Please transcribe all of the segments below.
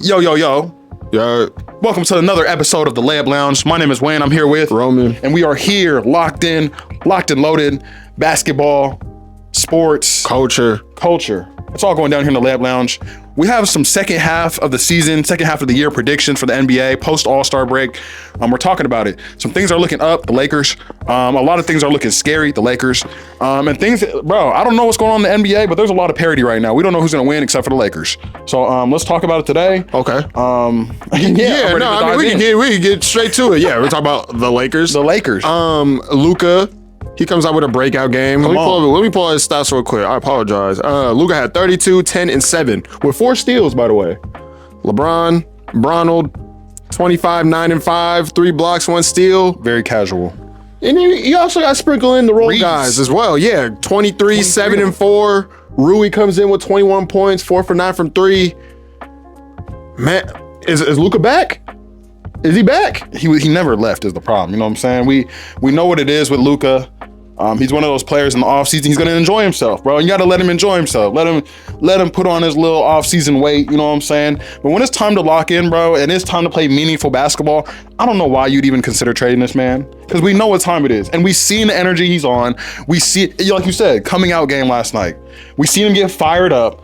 Yo, yo, yo. Yeah, Welcome to another episode of the Layup Lounge. My name is Wayne. I'm here with Roman. And we are here locked and loaded. Basketball, sports, Culture. It's all going down here in the Layup Lounge. We have some second half of the year predictions for the NBA post All-Star break. We're talking about it. Some things are looking up, the Lakers. A lot of things are looking scary, the Lakers. And things, bro, I don't know what's going on in the NBA, but there's a lot of parity right now. We don't know who's going to win except for the Lakers. So let's talk about it today. Okay. We can get straight to it. Yeah, we're talking about the Lakers. The Lakers. Luka, he comes out with a breakout game. Let me pull his stats real quick. I apologize. Luka had 32, 10, and 7 with 4 steals, by the way. LeBron, Bronald, 25, 9, and 5, 3 blocks, 1 steal. Very casual. And you also got to sprinkle in the role Reeves. guys as well. Yeah, 23, 7, and 4. Rui comes in with 21 points, 4 for 9 from 3. Man, is Luka back? Is he back? He never left is the problem. You know what I'm saying? We know what it is with Luka. He's one of those players in the offseason. He's going to enjoy himself, bro. You got to let him enjoy himself. Let him put on his little offseason weight. You know what I'm saying? But when it's time to lock in, bro, and it's time to play meaningful basketball, I don't know why you'd even consider trading this man, because we know what time it is. And we seen the energy he's on. We see, like you said, coming out game last night. We seen him get fired up.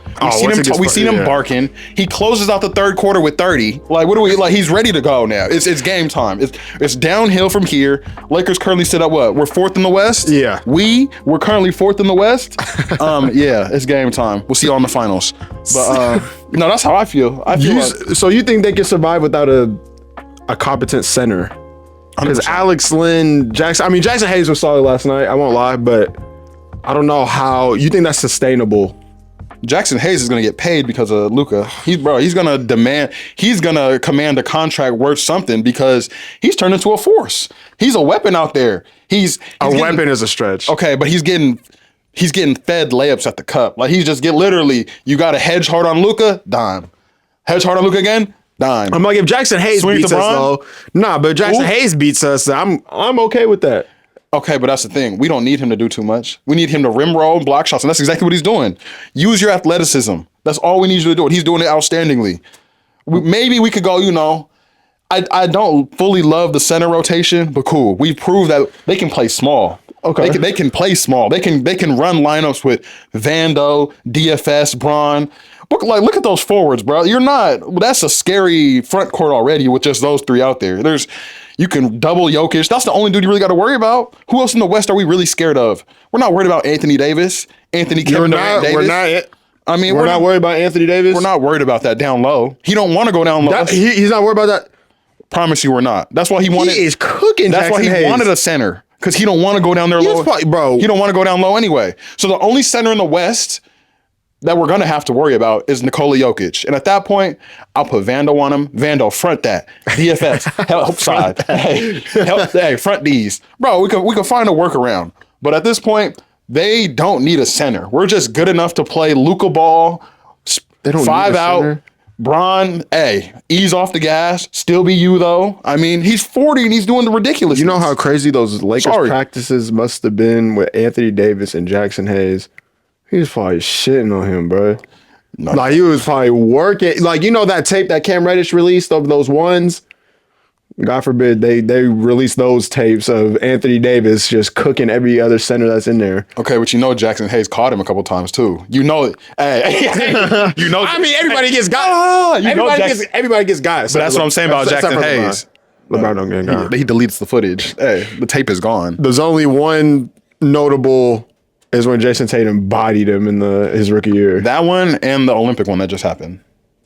We seen him barking. He closes out the third quarter with 30. Like, what do we like? He's ready to go now. It's game time. It's downhill from here. Lakers currently sit at what? We're 4th in the West. Yeah. We're currently 4th in the West. Yeah, it's game time. We'll see you all in the finals. But no, that's how I feel. So you think they can survive without a competent center? Because Alex Lynn, Jackson Hayes was solid last night. I won't lie, but I don't know how you think that's sustainable. Jackson Hayes is going to get paid because of Luka. He's going to command a contract worth something because he's turned into a force. He's a weapon out there. Weapon is a stretch. Okay, but he's getting fed layups at the cup. Like he's just literally, you got to hedge hard on Luka, dime. Hedge hard on Luka again, dime. I'm like, if Jackson Hayes beats us though, but Jackson Hayes beats us, I'm okay with that. Okay, but that's the thing. We don't need him to do too much. We need him to rim roll and block shots, and that's exactly what he's doing. Use your athleticism. That's all we need you to do. And he's doing it outstandingly. Maybe we could go, I don't fully love the center rotation, but cool. We proved that they can play small. Okay. They can play small. They can run lineups with Vando, DFS, Bron. Look at those forwards, bro. That's a scary front court already with just those 3 out there. You can double Jokic. That's the only dude you really got to worry about. Who else in the West are we really scared of? We're not worried about Anthony Davis, Kevin Durant Davis. We're not worried about Anthony Davis. We're not worried about that down low. He don't want to go down low. He's not worried about that. Promise you we're not. That's why he wanted. He is cooking. That's why he wanted a center, because he don't want to go down there low. Bro. He don't want to go down low anyway. So the only center in the West that we're going to have to worry about is Nikola Jokic. And at that point, I'll put Vando on him. Vando, front that. DFS, help side. Hey, front these. Bro, we could find a workaround. But at this point, they don't need a center. We're just good enough to play Luka ball, they don't 5 need a out. center. Bron, ease off the gas. Still be you, though. I mean, he's 40 and he's doing the ridiculous. You know how crazy those Lakers practices must have been with Anthony Davis and Jackson Hayes? He was probably shitting on him, bro. No. Like, he was probably working. Like, that tape that Cam Reddish released of those ones? God forbid they release those tapes of Anthony Davis just cooking every other center that's in there. Okay, but Jackson Hayes caught him a couple times, too. Hey. I mean, everybody gets got. Everybody gets got. But that's what I'm saying about Jackson Hayes. LeBron don't get got. He deletes the footage. Hey, the tape is gone. There's only one notable is when Jayson Tatum bodied him in his rookie year. That one and the Olympic one that just happened.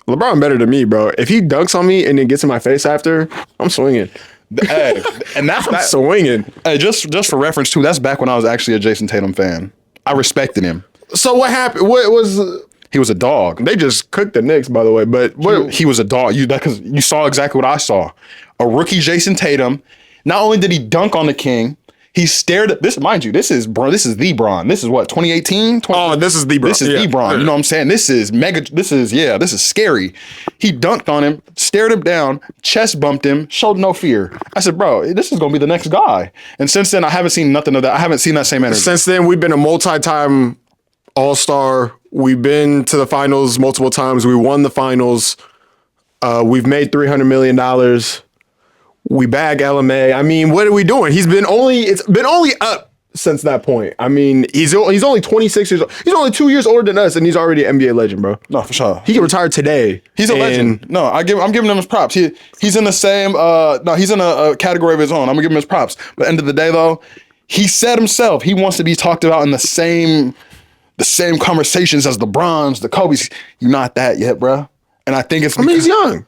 LeBron better than me, bro. If he dunks on me and then gets in my face after, I'm swinging. Hey, and that's swinging. Hey, just for reference too, that's back when I was actually a Jayson Tatum fan. I respected him. So what happened? What was? He was a dog. They just cooked the Knicks, by the way. But he was a dog. Because you saw exactly what I saw. A rookie Jayson Tatum. Not only did he dunk on the king, he stared at this. Mind you, this is the Bron. This is what, 2018? This is the Bron. This is the Bron. You know what I'm saying? This is mega. This is scary. He dunked on him, stared him down, chest bumped him, showed no fear. I said, bro, this is gonna be the next guy. And since then, I haven't seen nothing of that. I haven't seen that same energy. Since then, we've been a multi-time All-Star. We've been to the finals multiple times. We won the finals. We've made $300 million. We bag LMA. I mean, what are we doing? It's been only up since that point. I mean, he's only 26 years old. He's only 2 years older than us, and he's already an NBA legend, bro. No, for sure. He can retire today. He's a legend. No, I'm giving him his props. He's in the same. No, he's in a category of his own. I'm gonna give him his props. But end of the day, though, he said himself he wants to be talked about in the same conversations as LeBrons, the Kobe's. You're not that yet, bro. And I think it's. He's young.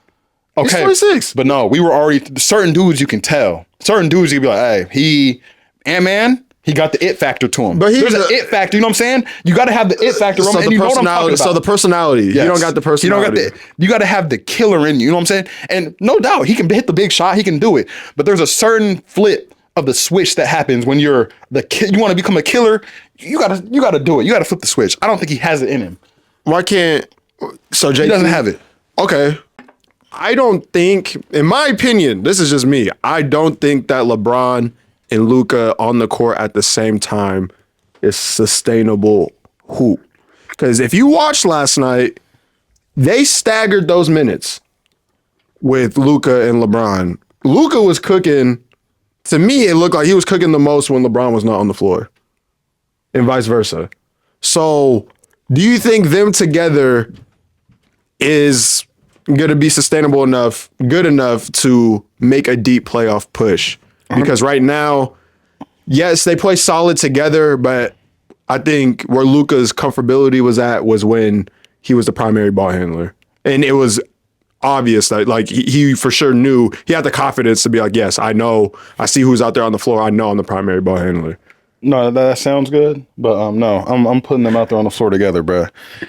Okay, he's 26. But no, we were already certain dudes. You can tell certain dudes. You can be like, hey, Ant-Man. He got the it factor to him. But there's an it factor. You know what I'm saying? You got to have the it factor. So and you know what I'm talking about. So the personality. Yes. You don't got the personality. You got to have the killer in you. You know what I'm saying? And no doubt, he can hit the big shot. He can do it. But there's a certain flip of the switch that happens when you're you want to become a killer. You gotta do it. You gotta flip the switch. I don't think he has it in him. Why can't? So Jay, he doesn't have it. Okay. I don't think, in my opinion, this is just me. I don't think that LeBron and Luka on the court at the same time is sustainable hoop. Because if you watched last night, they staggered those minutes with Luka and LeBron. Luka was cooking. To me, it looked like he was cooking the most when LeBron was not on the floor, and vice versa. So, do you think them together is going to be sustainable enough, good enough to make a deep playoff push? Because right now, yes, they play solid together, but I think where Luka's comfortability was at was when he was the primary ball handler. And it was obvious that like he for sure knew, he had the confidence to be like, yes, I know, I see who's out there on the floor. I know I'm the primary ball handler. No, that sounds good, but no, I'm putting them out there on the floor together, bro.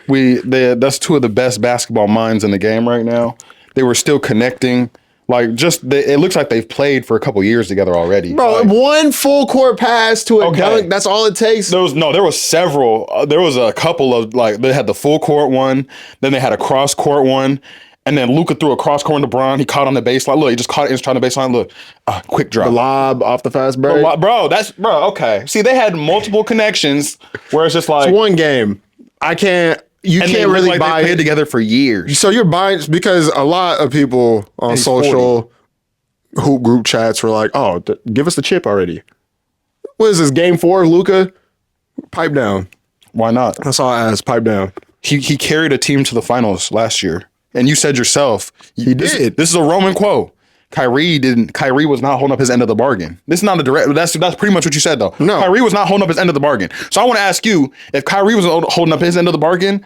That's two of the best basketball minds in the game right now. They were still connecting. Like, it looks like they've played for a couple years together already. Bro, like, one full court pass to a dunk, that's all it takes? There was several. There was a couple of, like, they had the full court one, then they had a cross court one, and then Luka threw a cross court to LeBron. He caught on the baseline. Look, he just caught it trying the baseline. Look, quick drop. The lob off the fast break. Okay. See, they had multiple connections where it's just like. It's one game. You can't really buy it. They played together for years. So you're buying, because a lot of people on social hoop group chats were like, oh, give us the chip already. What is this, game 4 of Luka? Pipe down. Why not? That's all I asked, pipe down. He carried a team to the finals last year. And you said yourself. He did. This is a Roman quote. Kyrie was not holding up his end of the bargain. This is not a direct. That's pretty much what you said, though. No. Kyrie was not holding up his end of the bargain. So I want to ask you, if Kyrie was holding up his end of the bargain,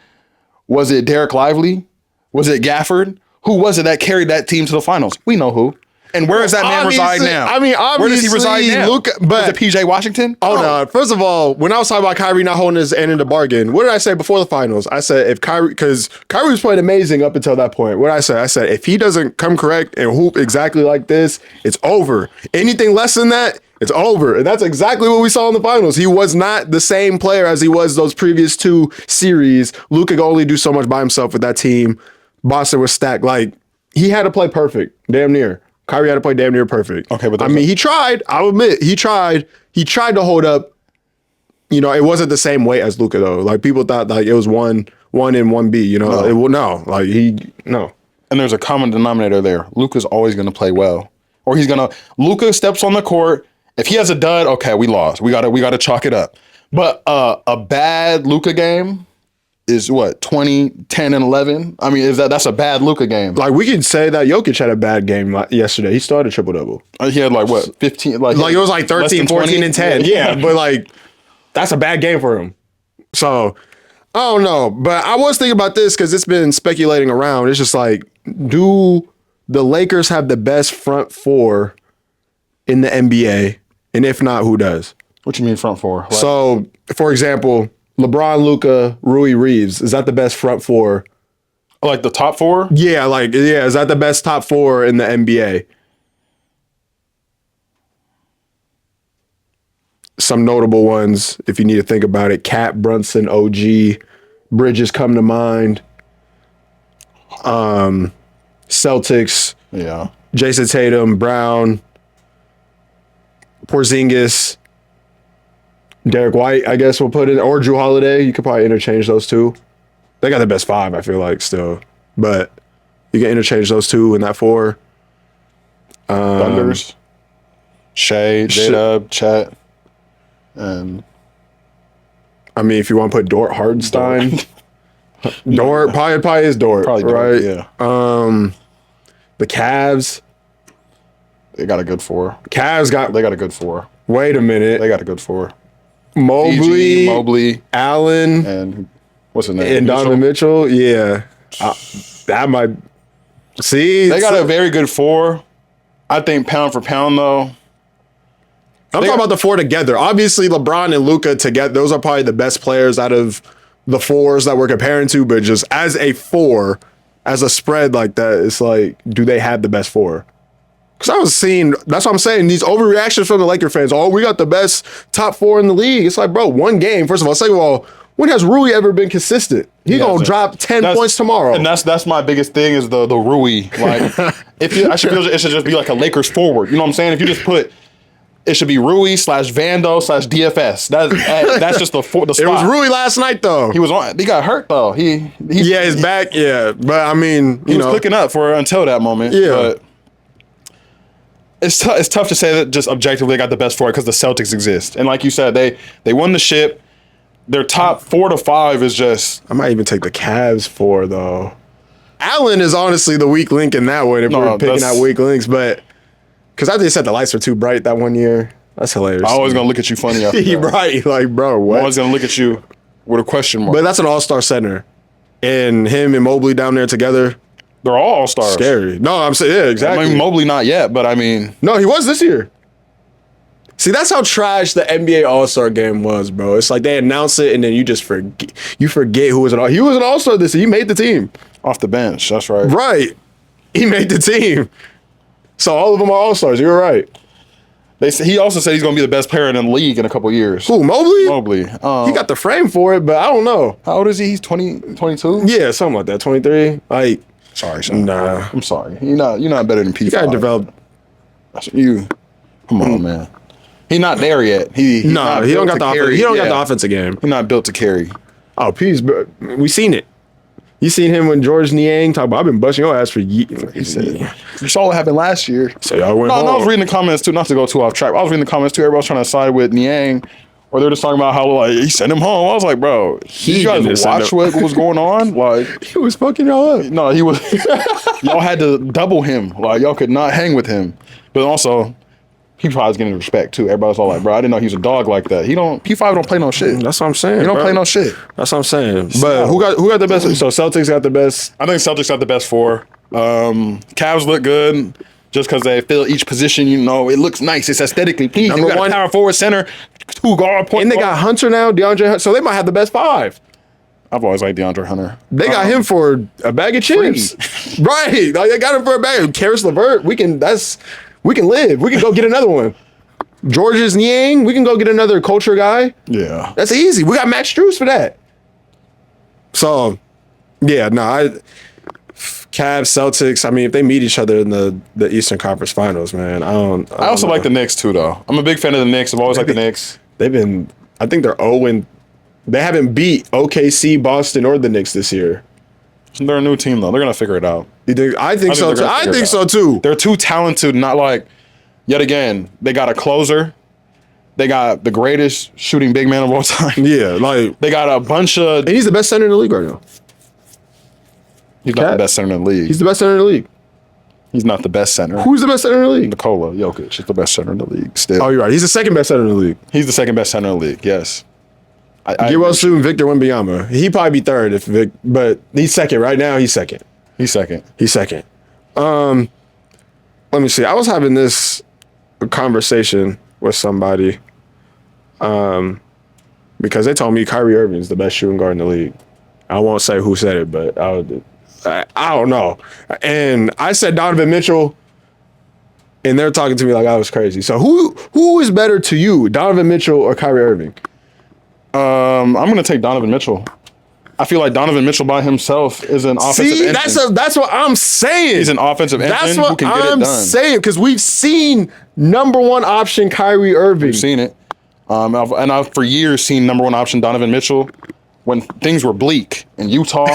was it Derek Lively? Was it Gafford? Who was it that carried that team to the finals? We know who. And where does that man reside now? I mean, obviously, where does he reside now? Luka, but was it PJ Washington? Hold on. First of all, when I was talking about Kyrie not holding his end of the bargain, what did I say before the finals? I said if Kyrie, because Kyrie was playing amazing up until that point. What did I say? I said if he doesn't come correct and hoop exactly like this, it's over. Anything less than that, it's over. And that's exactly what we saw in the finals. He was not the same player as he was those previous 2 series. Luka could only do so much by himself with that team. Boston was stacked. Like, he had to play perfect, damn near. Kyrie had to play damn near perfect. Okay, but he tried. I'll admit, he tried. He tried to hold up. You know, it wasn't the same weight as Luka though. Like, people thought like it was one and 1B. You know, no. And there's a common denominator there. Luka's always going to play well, or Luka steps on the court. If he has a dud, okay, we lost. We gotta chalk it up. But a bad Luka game is what, 20, 10, and 11? I mean, that's a bad Luka game. Like, we can say that Jokic had a bad game yesterday. He started a triple-double. He had like what, 15? Like it was like 13, 14, and 10. Yeah, but like, that's a bad game for him. So, I don't know. But I was thinking about this because it's been speculating around. It's just like, do the Lakers have the best front 4 in the NBA? And if not, who does? What you mean front 4? Like, so, for example, LeBron, Luka, Rui Reeves. Is that the best front 4? Like the top 4? Yeah, is that the best top 4 in the NBA? Some notable ones, if you need to think about it. Cat, Brunson, OG, Bridges come to mind. Celtics. Yeah. Jayson Tatum, Brown, Porzingis, Derek White, I guess we'll put in, or Drew Holiday. You could probably interchange those two. They got the best 5, I feel like, still. But You can interchange those two in that 4. Thunders, Shea, J-Dub, Chet, and I mean, if you want to put Dort Hardenstein, Dort probably is Dort, probably right? Dort, yeah. The Cavs, they got a good 4. They got a good 4. Wait a minute, They got a good 4. Mobley, Allen, and what's his name? And Donovan Mitchell. Yeah, that might. See, they got a very good 4. I think pound for pound though. I'm talking about the 4 together. Obviously, LeBron and Luka together, those are probably the best players out of the 4s that we're comparing to. But just as a 4, as a spread like that, it's like, do they have the best 4? Because I was seeing, that's what I'm saying, these overreactions from the Laker fans. Oh, we got the best top 4 in the league. It's like, bro, one game. First of all, second of all, when has Rui ever been consistent? He's gonna drop 10 points tomorrow. And that's my biggest thing is the Rui. Like, it should just be like a Lakers forward. You know what I'm saying? If you just put, it should be Rui / Vando / DFS. That's just the spot. It was Rui last night though. He got hurt though. He's back. Yeah, but I mean, he was clicking up until that moment. Yeah. But it's tough to say that just objectively they got the best 4 because the Celtics exist. And like you said, they won the ship. Their top 4 to 5 is just. I might even take the Cavs 4 though. Allen is honestly the weak link in that one if we're picking out weak links, but because I just said the lights were too bright that one year. That's hilarious. I'm always gonna look at you funny after that. Right, like bro, what? I'm always gonna look at you with a question mark. But that's an all-star center, and him and Mobley down there together. They're all all-stars. Scary. No, I'm saying yeah, exactly. I mean, Mobley not yet, but I mean, no, he was this year. See, that's how trash the NBA All-Star game was, bro. It's like they announce it and then you just forget. You forget who was an All. He was an All-Star this year. He made the team off the bench. That's right. Right. He made the team. So all of them are All-Stars. You're right. He also said he's going to be the best player in the league in a couple years. Who, Mobley? Mobley. He got the frame for it, but I don't know. How old is he? He's 22? Yeah, something like that. 23. Like, sorry, son. Nah. I'm sorry. You're not better than P5. You got to develop. Come on, man. He's not there yet. He don't got the offensive game. He's not built to carry. Oh, please, but we seen it. You seen him when George Niang talk about, I've been busting your ass for years. He said, you saw what happened last year. So y'all went home. I was reading the comments too, not to go too off track. I was reading the comments too. Everybody was trying to side with Niang, or they're just talking about how like he sent him home. I was like, bro, you guys watch what was going on? Like he was fucking y'all up. No, he was. Y'all had to double him. Like y'all could not hang with him. But also, he probably was getting respect too. Everybody's all like, bro, I didn't know he was a dog like that. P5 don't play no shit. That's what I'm saying. He don't play no shit. That's what I'm saying. But who got the best? So Celtics got the best. I think Celtics got the best 4. Cavs look good just because they fill each position. You know, it looks nice. It's aesthetically pleasing. You got a power forward, center, 2 guard, point. And they got Hunter now, DeAndre Hunter. So they might have the best 5. I've always liked DeAndre Hunter. They got him for a bag of chips. Right. Like they got him for a bag of Karis LeVert. We can live. We can go get another one. Georges Niang, we can go get another culture guy. Yeah. That's easy. We got Max Strus for that. So, yeah, Cavs, Celtics, I mean, if they meet each other in the Eastern Conference Finals, man, I also like the Knicks too, though. I'm a big fan of the Knicks. I've always liked the Knicks. I think they're 0-. They haven't beat OKC, Boston, or the Knicks this year. They're a new team, though. They're going to figure it out. You think? I think so, too. I think so, too. They're too talented, not like... Yet again, they got a closer. They got the greatest shooting big man of all time. Yeah, like... They got a bunch of... And he's the best center in the league right now. He's not the best center in the league. He's the best center in the league. He's not the best center. Who's the best center in the league? Nikola Jokic is the best center in the league still. Oh, you're right. He's the second best center in the league. He's the second best center in the league, yes. Get well soon, Victor Wembanyama. He'd probably be third, but he's second. Right now, he's second. He's second. Let me see. I was having this conversation with somebody because they told me Kyrie Irving is the best shooting guard in the league. I won't say who said it, but I don't know. And I said Donovan Mitchell, and they're talking to me like I was crazy. So who is better to you, Donovan Mitchell or Kyrie Irving? I'm gonna take Donovan Mitchell. I feel like Donovan Mitchell by himself is an offensive engine. That's what I'm saying. He's an offensive engine who can get it done. That's what I'm saying, because we've seen number 1 option Kyrie Irving. We've seen it. And I've for years seen number 1 option Donovan Mitchell. when things were bleak in Utah.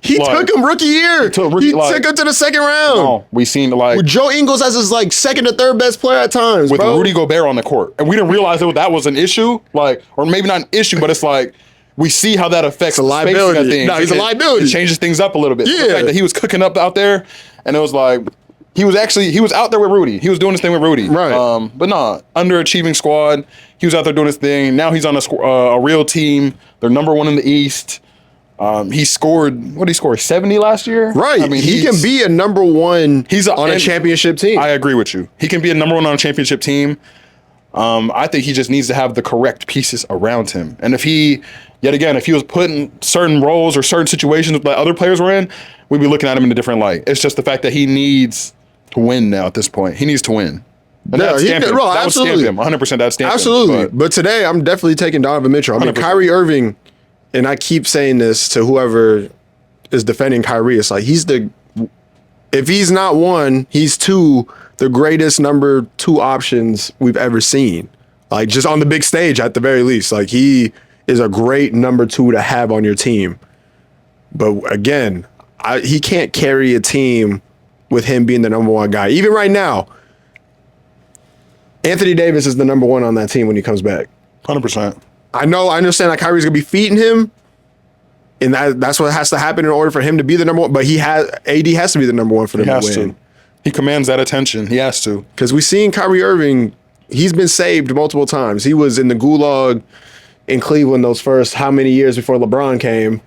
He took him rookie year. He took him to the second round. No, we seen like with Joe Ingles as his like second or third best player at times, with bro. Rudy Gobert on the court, and we didn't realize that was an issue, like, or maybe not an issue, but it's like we see how that affects a liability. Of things. No, he's a liability. It changes things up a little bit. Yeah, the fact that he was cooking up out there, and it was like he was out there with Rudy. He was doing his thing with Rudy. Right. But nah, underachieving squad. He was out there doing his thing. Now he's on a real team. They're number 1 in the East. He scored, what did he score, 70 last year? Right. I mean, he can be a number 1 on a championship team. I agree with you. He can be a number 1 on a championship team. I think he just needs to have the correct pieces around him. And if he was put in certain roles or certain situations that other players were in, we'd be looking at him in a different light. It's just the fact that he needs to win now at this point. He needs to win. And that would stamp him. 100% that stamp him. Absolutely. But today, I'm definitely taking Donovan Mitchell. I mean, 100%. Kyrie Irving, and I keep saying this to whoever is defending Kyrie, it's like if he's not 1, he's 2, the greatest number 2 options we've ever seen. Like, just on the big stage at the very least. Like, he is a great number 2 to have on your team. But again, he can't carry a team with him being the number 1 guy. Even right now, Anthony Davis is the number 1 on that team when he comes back. 100%. I understand that Kyrie's gonna be feeding him, and that's what has to happen in order for him to be the number 1. But AD has to be the number 1 for them to win. He commands that attention. He has to. Because we've seen Kyrie Irving, he's been saved multiple times. He was in the gulag in Cleveland those first how many years before LeBron came.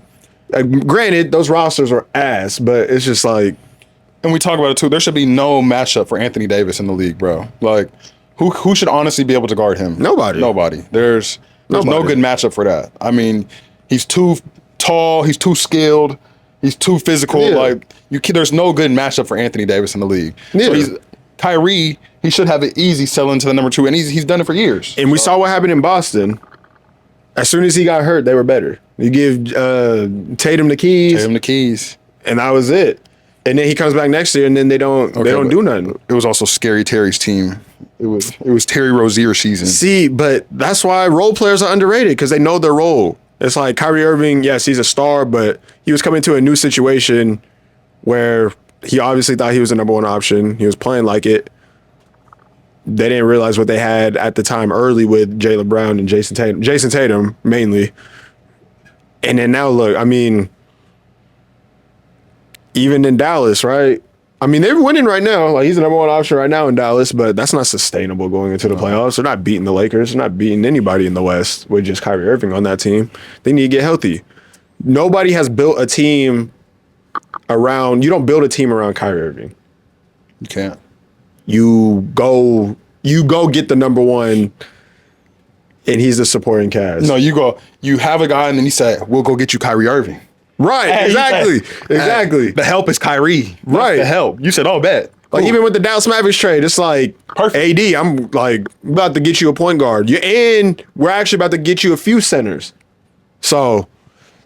Granted, those rosters are ass, but it's just like. And we talk about it too. There should be no matchup for Anthony Davis in the league, bro. Like, who should honestly be able to guard him? Nobody. There's no good matchup for that. I mean, he's too tall. He's too skilled. He's too physical. Yeah. Like, there's no good matchup for Anthony Davis in the league. Yeah. So Kyrie, he should have it easy selling to the number 2, and he's done it for years. And we saw what happened in Boston. As soon as he got hurt, they were better. You give Tatum the keys. And that was it. And then he comes back next year, and then they don't do nothing. It was also Scary Terry's team. It was Terry Rozier's season. See, but that's why role players are underrated, because they know their role. It's like Kyrie Irving, yes, he's a star, but he was coming to a new situation where he obviously thought he was the number 1 option. He was playing like it. They didn't realize what they had at the time early with Jaylen Brown and Jayson Tatum, mainly. And then now, look, I mean, even in Dallas, right? I mean, they're winning right now. Like, he's the number 1 option right now in Dallas, but that's not sustainable going into the playoffs. They're not beating the Lakers. They're not beating anybody in the West with just Kyrie Irving on that team. They need to get healthy. Nobody has built a team around. You don't build a team around Kyrie Irving. You can't. You go get the number 1, and he's the supporting cast. No, you have a guy, and then you say, we'll go get you Kyrie Irving. Right, exactly. The help is Kyrie. Right. The help. You said, oh, bet. Like, even with the Dallas Mavericks trade, it's like, perfect. AD, I'm like about to get you a point guard. And we're actually about to get you a few centers. So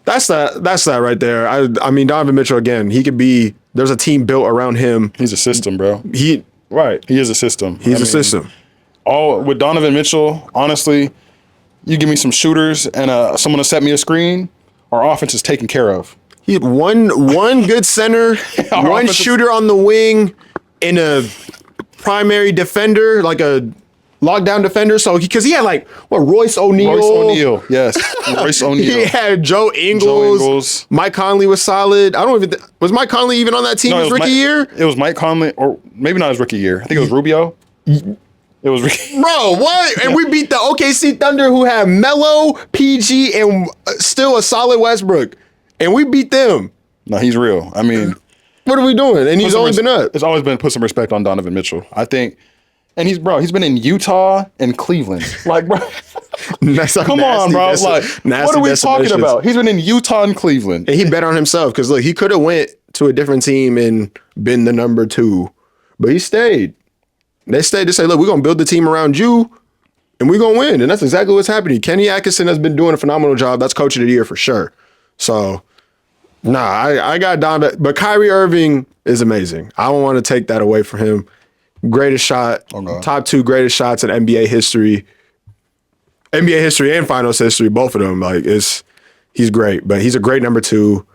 that's that right there. I mean, Donovan Mitchell, again, he could be, there's a team built around him. He's a system, bro. He is a system. He's a system. With Donovan Mitchell, honestly, you give me some shooters and someone to set me a screen, our offense is taken care of. He had one good center, one shooter on the wing, and a primary defender, like a lockdown defender. So because he had like Royce O'Neal. Yes. Royce O'Neal. He had Joe Ingles. Mike Conley was solid. I don't even was Mike Conley even on that team his rookie year? It was Mike Conley, or maybe not his rookie year. I think it was Rubio. It was Bro, what? And we beat the OKC Thunder, who had Melo, PG, and still a solid Westbrook. And we beat them. No, he's real. I mean, what are we doing? And he's always been up. It's always been put some respect on Donovan Mitchell. I think, and he's been in Utah and Cleveland. Like, bro, come on, bro. Like, what are we talking about? He's been in Utah and Cleveland. And he bet on himself, because look, he could have went to a different team and been the number 2, but he stayed. They stayed to say, look, we're going to build the team around you, and we're going to win. And that's exactly what's happening. Kenny Atkinson has been doing a phenomenal job. That's coach of the year for sure. So, I got Donovan. But Kyrie Irving is amazing. I don't want to take that away from him. Greatest shot, top 2 greatest shots in NBA history and finals history, both of them. Like, He's great, but he's a great number 2.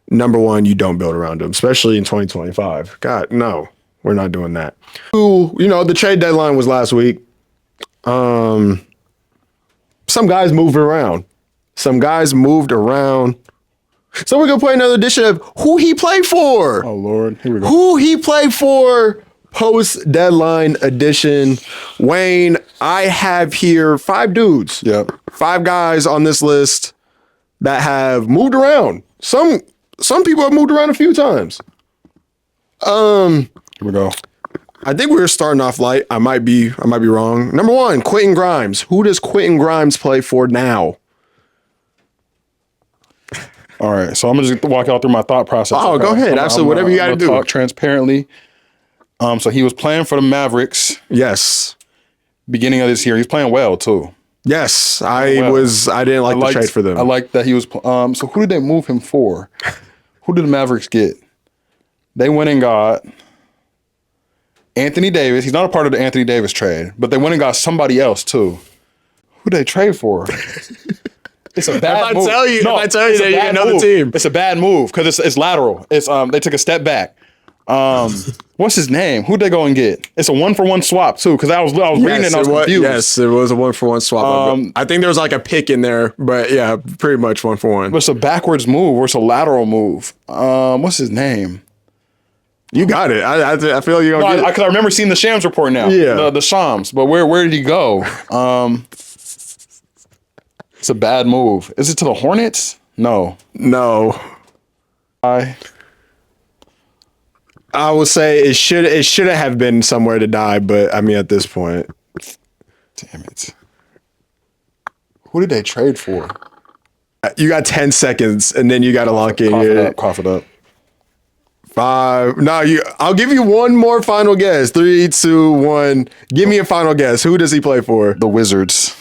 Number 1, you don't build around him, especially in 2025. God, no, we're not doing that. The trade deadline was last week. Some guys moved around. So we're going to play another edition of Who He Played For. Oh, Lord. Here we go. Who He Played For post-deadline edition. Wayne, I have here 5 dudes. Yep. 5 guys on this list that have moved around. Some people have moved around a few times. Here we go. I think we're starting off light. I might be wrong. Number 1, Quentin Grimes. Who does Quentin Grimes play for now? All right, so I'm gonna just walk y'all through my thought process. Oh, okay? go ahead. Absolutely, whatever you got to do. Talk transparently. So he was playing for the Mavericks. Yes. Beginning of this year, he's playing well too. Yes, I didn't like the trade for them. I like that he was. So who did they move him for? Who did the Mavericks get? They went and got Anthony Davis. He's not a part of the Anthony Davis trade, but they went and got somebody else too. Who did they trade for? It's a bad move. If I tell you they get another team. It's a bad move because it's lateral. It's they took a step back. What's his name? Who'd they go and get? It's a 1-for-1 swap too. Because I was reading it and I was confused. Yes, it was a 1-for-1 swap. I think there was like a pick in there, but yeah, pretty much 1-for-1. But it's a backwards move or it's a lateral move. What's his name? You got it. I feel like you're gonna get it. Because I remember seeing the Shams report now. Yeah, the Shams. But where did he go? It's a bad move. Is it to the Hornets? No. I would say it should have been somewhere to die, but I mean at this point. Damn it. Who did they trade for? You got 10 seconds and then you got to lock in here. Cough it up. 5. No, I'll give you one more final guess. 3, 2, 1. Give me a final guess. Who does he play for? The Wizards.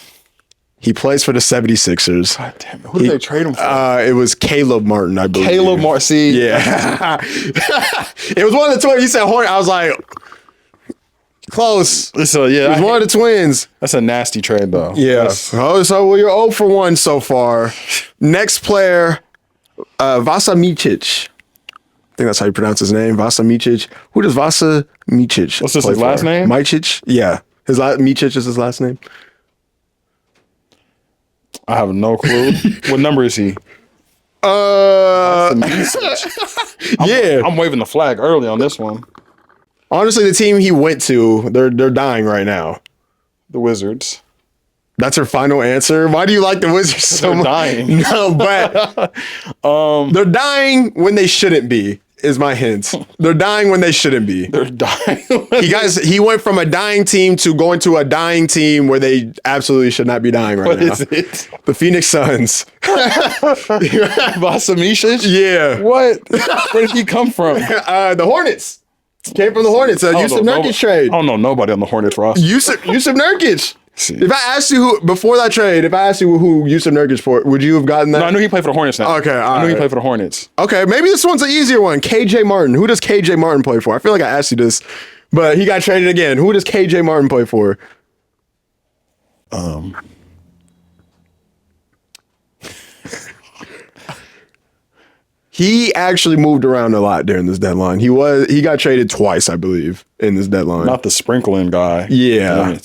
He plays for the 76ers. God damn it. Who did they trade him for? It was Caleb Martin, I believe. Caleb Martin. See? Yeah. It was one of the twins. You said Hornet. I was like, close. So, yeah. It was one of the twins. That's a nasty trade, though. Yeah. So you're 0 for 1 so far. Next player, Vasa Micic. I think that's how you pronounce his name. Vasa Micic. Who does Vasa Micic What's his last name? Micic? Yeah. Micic is his last name. I have no clue. What number is he? Yeah. I'm waving the flag early on this one. Honestly, the team he went to, they're dying right now. The Wizards. That's her final answer. Why do you like the Wizards so much? They're dying. No, but they're dying when they shouldn't be. Is my hint. They're dying when they shouldn't be. They're dying. He went from a dying team to going to a dying team where they absolutely should not be dying right now. What is it? The Phoenix Suns. Vasa Micic? Yeah. What? Where did he come from? The Hornets. Came from the Hornets. Yusuf Nurkic trade. I don't know nobody on the Hornets roster. Yusuf Nurkic. See. If I asked you before that trade, if I asked you who Yusuf Nurkic for, would you have gotten that? No, I knew he played for the Hornets now. Okay, I knew he played for the Hornets. Okay, maybe this one's an easier one. KJ Martin. Who does KJ Martin play for? I feel like I asked you this, but he got traded again. Who does KJ Martin play for? He actually moved around a lot during this deadline. He got traded twice, I believe, in this deadline. Not the sprinkling guy. Yeah.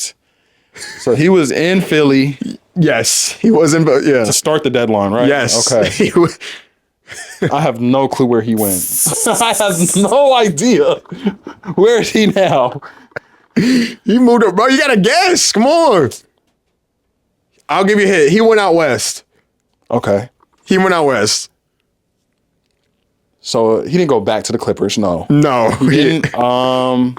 So he was in Philly. Yes, he was in. Yeah, to start the deadline, right? Yes. Okay. I have no clue where he went. I have no idea. Where is he now? He moved up, bro. You gotta guess. Come on. I'll give you a hint. He went out west. Okay. He went out west. So he didn't go back to the Clippers. No. No. He didn't.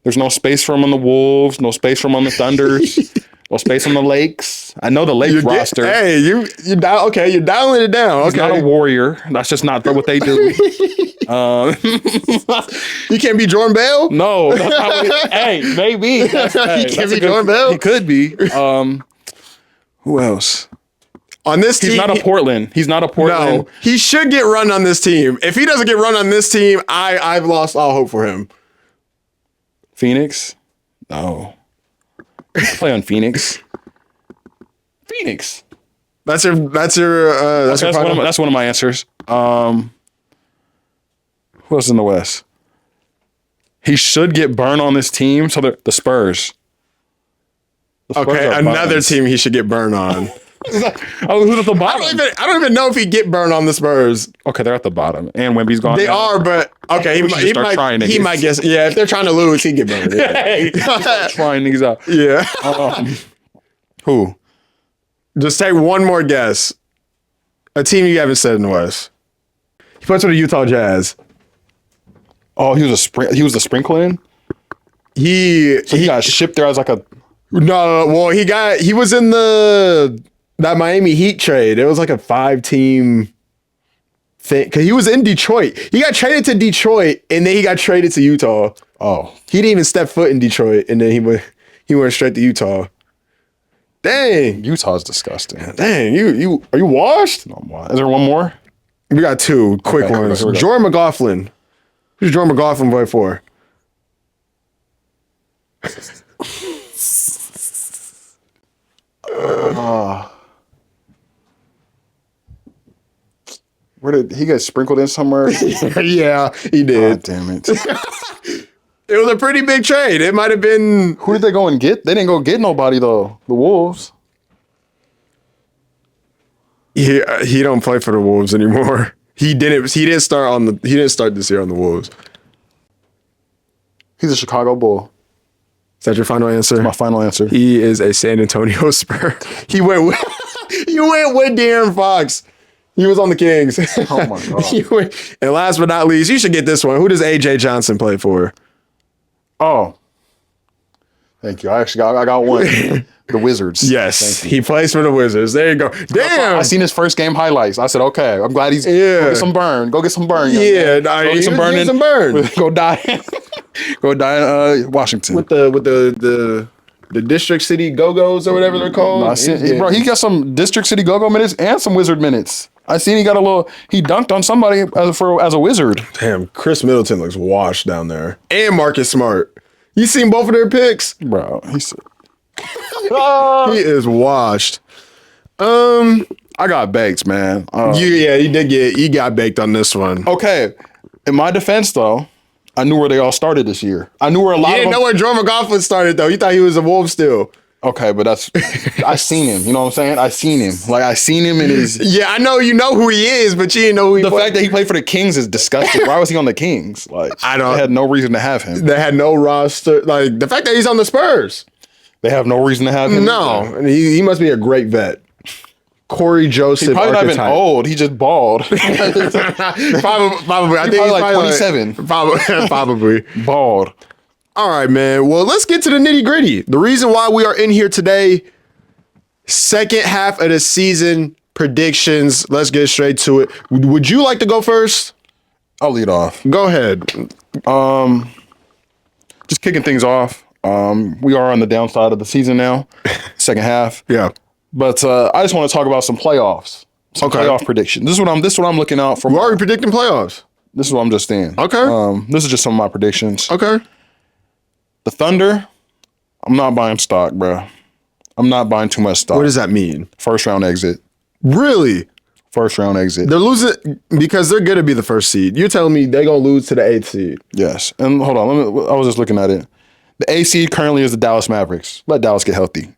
There's no space for him on the Wolves. No space for him on the Thunders. No space on the Lakes. I know the Lakes roster. Hey, you're dialing it down. He's not a Warrior. That's just not what they do. He can't be Jordan Bell? No. That's not what hey, maybe. He can't be Jordan Bell? He could be. Who else? On this team, he's not a Portland. No, he should get run on this team. If he doesn't get run on this team, I've lost all hope for him. Phoenix? No. Play on Phoenix. Phoenix. That's your final. That's one of my answers. Who else in the West? He should get burned on this team. So the Spurs. Okay, another team he should get burned on. Who's at the bottom? I don't even know if he'd get burned on the Spurs. Okay, they're at the bottom, and Wemby's gone. They are, but okay, he might guess. Yeah, if they're trying to lose, he'd get burned. Yeah. Trying niggas out. Yeah. Who? Just take one more guess. A team you haven't said in the West. He plays for the Utah Jazz. Oh, he was the sprinkling. He got shipped there as like a. No. Well, he was in that Miami Heat trade. It was like a 5-team thing because he was in Detroit. He got traded to Detroit, and then he got traded to Utah. Oh, he didn't even step foot in Detroit, and then he went straight to Utah. Dang, Utah's disgusting. Dang, you are you washed? No, I'm washed. Is there one more? We got two quick ones. Here we go. Jordan McLaughlin. Who's Jordan McLaughlin play for? Where did he get sprinkled in somewhere? Yeah, he did. God damn it. It was a pretty big trade. It might have been. Who did they go and get? They didn't go get nobody though. The Wolves. He don't play for the Wolves anymore. He didn't start this year on the Wolves. He's a Chicago Bull. Is that your final answer? That's my final answer. He is a San Antonio Spur. You went with De'Aaron Fox. He was on the Kings. Oh my God. And last but not least, you should get this one. Who does AJ Johnson play for? Oh. Thank you. I got one. The Wizards. Yes. He plays for the Wizards. There you go. Damn. I seen his first game highlights. I said, okay, I'm glad he's go get some burn. Go get some burn. Yeah. Go get some burn. Go die. Go die in Washington. With the District City Go-Go's or whatever they're called. Bro, he got some District City Go-Go minutes and some Wizard minutes. I seen he dunked on somebody as a Wizard. Damn, Chris Middleton looks washed down there. And Marcus Smart. You seen both of their picks? Bro, he is washed. I got baked, man. You got baked on this one. Okay. In my defense, though, I knew where they all started this year. I knew where a lot of them... You didn't know where Jordan McLaughlin started, though. You thought he was a Wolf still. Okay, but I seen him. You know what I'm saying? I seen him. Like, I seen him in his... Yeah, I know you know who he is, but you didn't know who he The fact that he played for the Kings is disgusting. Why was he on the Kings? Like, I don't... They had no reason to have him. They had no roster. Like, the fact that he's on the Spurs. They have no reason to have him. No. He must be a great vet. Corey Joseph. He's probably not even old. He just bald. Probably. I think he's like 27. Probably. Bald. All right, man. Well, let's get to the nitty gritty. The reason why we are in here today, second half of the season predictions. Let's get straight to it. Would you like to go first? I'll lead off. Go ahead. Just kicking things off. We are on the downside of the season now, second half. Yeah. But I just want to talk about some playoffs. Playoff predictions. This is what I'm looking out for. We're already predicting playoffs. This is what I'm just saying. Okay. This is just some of my predictions. Okay. The Thunder, I'm not buying stock, bro. I'm not buying too much stock. What does that mean? First round exit. Really? First round exit. They're losing because they're going to be the first seed. You're telling me they're going to lose to the 8th seed. Yes. And hold on. I was just looking at it. The 8th seed currently is the Dallas Mavericks. Let Dallas get healthy.